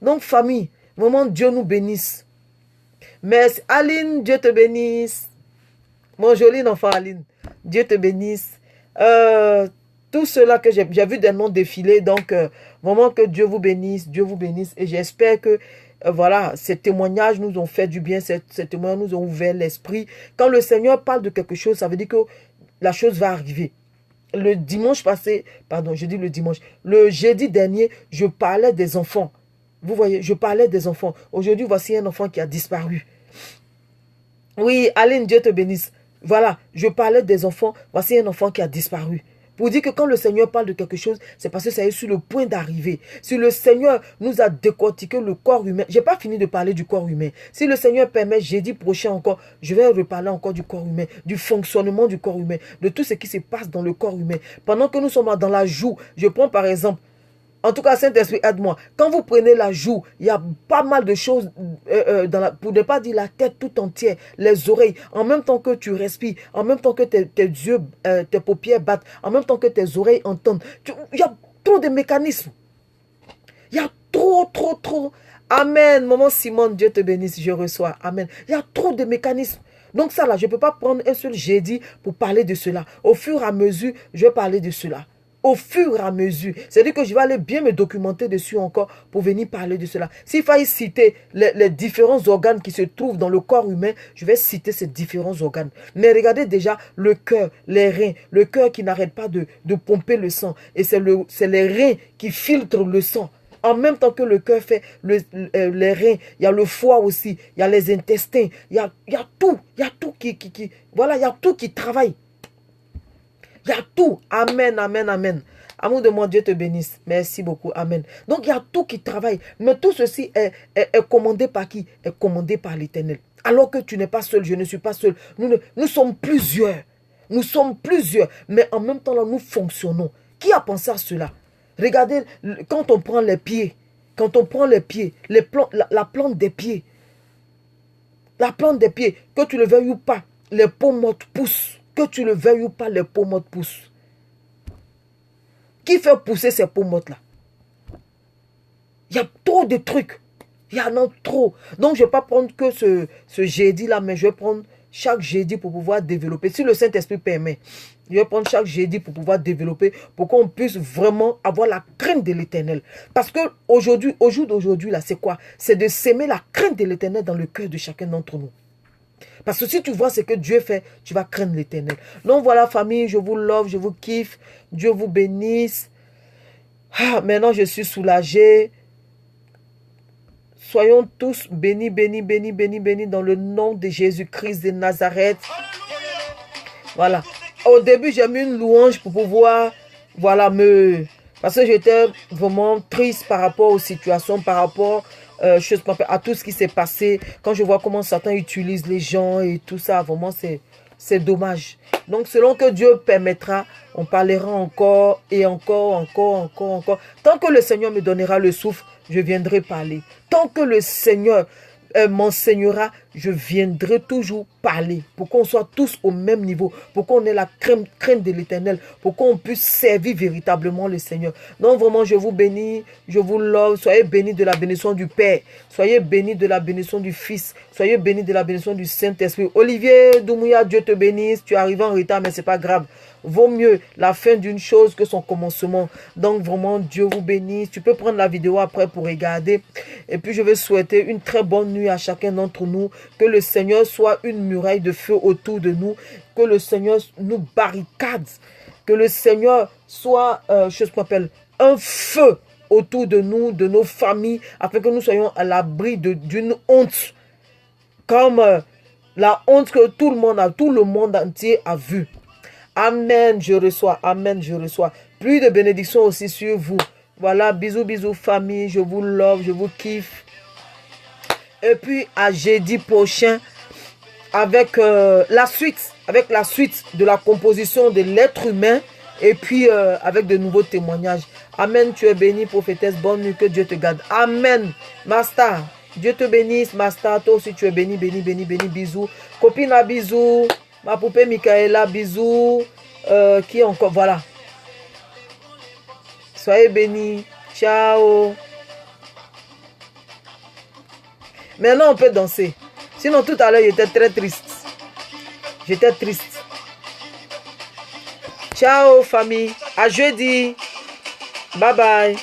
Donc, famille, maman, Dieu nous bénisse. Merci. Aline, Dieu te bénisse. Mon joli enfant Aline, Dieu te bénisse. Tout cela que j'ai vu des noms défiler, donc vraiment que Dieu vous bénisse, et j'espère que voilà, ces témoignages nous ont fait du bien, ces témoignages nous ont ouvert l'esprit. Quand le Seigneur parle de quelque chose, ça veut dire que la chose va arriver. Le dimanche passé, pardon, je dis le dimanche, le jeudi dernier, je parlais des enfants. Vous voyez, je parlais des enfants. Aujourd'hui, voici un enfant qui a disparu. Oui, Aline, Dieu te bénisse. Voilà, je parlais des enfants, voici un enfant qui a disparu. Pour dire que quand le Seigneur parle de quelque chose, c'est parce que ça est sur le point d'arriver. Si le Seigneur nous a décortiqué le corps humain, je n'ai pas fini de parler du corps humain. Si le Seigneur permet, jeudi prochain encore, je vais reparler encore du corps humain, du fonctionnement du corps humain, de tout ce qui se passe dans le corps humain. Pendant que nous sommes dans la joue, je prends par exemple, en tout cas, Saint-Esprit, aide-moi. Quand vous prenez la joue, il y a pas mal de choses, pour ne pas dire la tête tout entière, les oreilles, en même temps que tu respires, en même temps que tes yeux, tes paupières battent, en même temps que tes oreilles entendent. Il y a trop de mécanismes. Il y a trop. Amen. Maman Simone, Dieu te bénisse, je reçois. Amen. Il y a trop de mécanismes. Donc ça là, je ne peux pas prendre un seul jeudi pour parler de cela. Au fur et à mesure, je vais parler de cela. Au fur et à mesure. C'est-à-dire que je vais aller bien me documenter dessus encore pour venir parler de cela. S'il fallait citer les différents organes qui se trouvent dans le corps humain, je vais citer ces différents organes. Mais regardez déjà le cœur, les reins. Le cœur qui n'arrête pas de pomper le sang. Et c'est les reins qui filtrent le sang. En même temps que le cœur fait les reins, il y a le foie aussi, il y a les intestins, il y a tout voilà, il y a tout qui travaille. Il y a tout. Amen, amen, amen. Amour de moi, Dieu te bénisse. Merci beaucoup. Amen. Donc, il y a tout qui travaille. Mais tout ceci est commandé par qui? Est commandé par l'Éternel. Alors que tu n'es pas seul, je ne suis pas seul. Nous sommes plusieurs. Nous sommes plusieurs. Mais en même temps, là, nous fonctionnons. Qui a pensé à cela? Regardez, quand on prend les pieds, la plante des pieds, que tu le veuilles ou pas, les pommettes poussent. Que tu le veuilles ou pas, les pommettes poussent. qui fait pousser ces peaux mortes là? Il y a trop de trucs. Il y en a trop. Donc, je ne vais pas prendre que ce jeudi-là, mais je vais prendre chaque jeudi pour pouvoir développer. Si le Saint-Esprit permet, je vais prendre chaque jeudi pour pouvoir développer, pour qu'on puisse vraiment avoir la crainte de l'Éternel. Parce que aujourd'hui, au jour d'aujourd'hui, là, c'est quoi? C'est de s'aimer la crainte de l'Éternel dans le cœur de chacun d'entre nous. Parce que si tu vois ce que Dieu fait, tu vas craindre l'Éternel. Donc voilà, famille, je vous love, je vous kiffe. Dieu vous bénisse. Ah, maintenant, je suis soulagée. Soyons tous bénis, bénis, bénis, bénis, bénis dans le nom de Jésus-Christ de Nazareth. Voilà. Au début, j'ai mis une louange pour pouvoir, voilà, parce que j'étais vraiment triste par rapport aux situations, par rapport à tout ce qui s'est passé. Quand je vois comment Satan utilise les gens et tout ça, vraiment, c'est dommage. Donc, selon que Dieu permettra, on parlera encore et encore, encore. Tant que le Seigneur me donnera le souffle, je viendrai parler. Tant que le Seigneur m'enseignera, je viendrai toujours parler. Pour qu'on soit tous au même niveau. Pour qu'on ait la crainte de l'Éternel. Pour qu'on puisse servir véritablement le Seigneur. Donc vraiment, je vous bénis. Je vous love. Soyez bénis de la bénédiction du Père. Soyez bénis de la bénédiction du Fils. Soyez bénis de la bénédiction du Saint-Esprit. Olivier Doumbouya, Dieu te bénisse. Tu es arrivé en retard, mais c'est pas grave. Vaut mieux la fin d'une chose que son commencement. Donc vraiment, Dieu vous bénisse. Tu peux prendre la vidéo après pour regarder. Et puis je vais souhaiter une très bonne nuit à chacun d'entre nous. Que le Seigneur soit une muraille de feu autour de nous. Que le Seigneur nous barricade. Que le Seigneur soit, un feu autour de nous, de nos familles, afin que nous soyons à l'abri d'une honte. Comme la honte que tout le monde entier a vue. Amen, je reçois. Amen, je reçois. Plus de bénédictions aussi sur vous. Voilà, bisous, bisous, famille. Je vous love, je vous kiffe. Et puis, à jeudi prochain, avec la suite de la composition de l'être humain. Et puis, avec de nouveaux témoignages. Amen, tu es béni, prophétesse. Bonne nuit, que Dieu te garde. Amen, Master. Dieu te bénisse, Master. Toi aussi, tu es béni, béni, béni, béni. Bisous. Copine, à bisous. Ma poupée Michaela, bisous. Qui encore? Voilà. Soyez bénis. Ciao. Maintenant, on peut danser. Sinon, tout à l'heure, j'étais très triste. J'étais triste. Ciao, famille. À jeudi. Bye bye.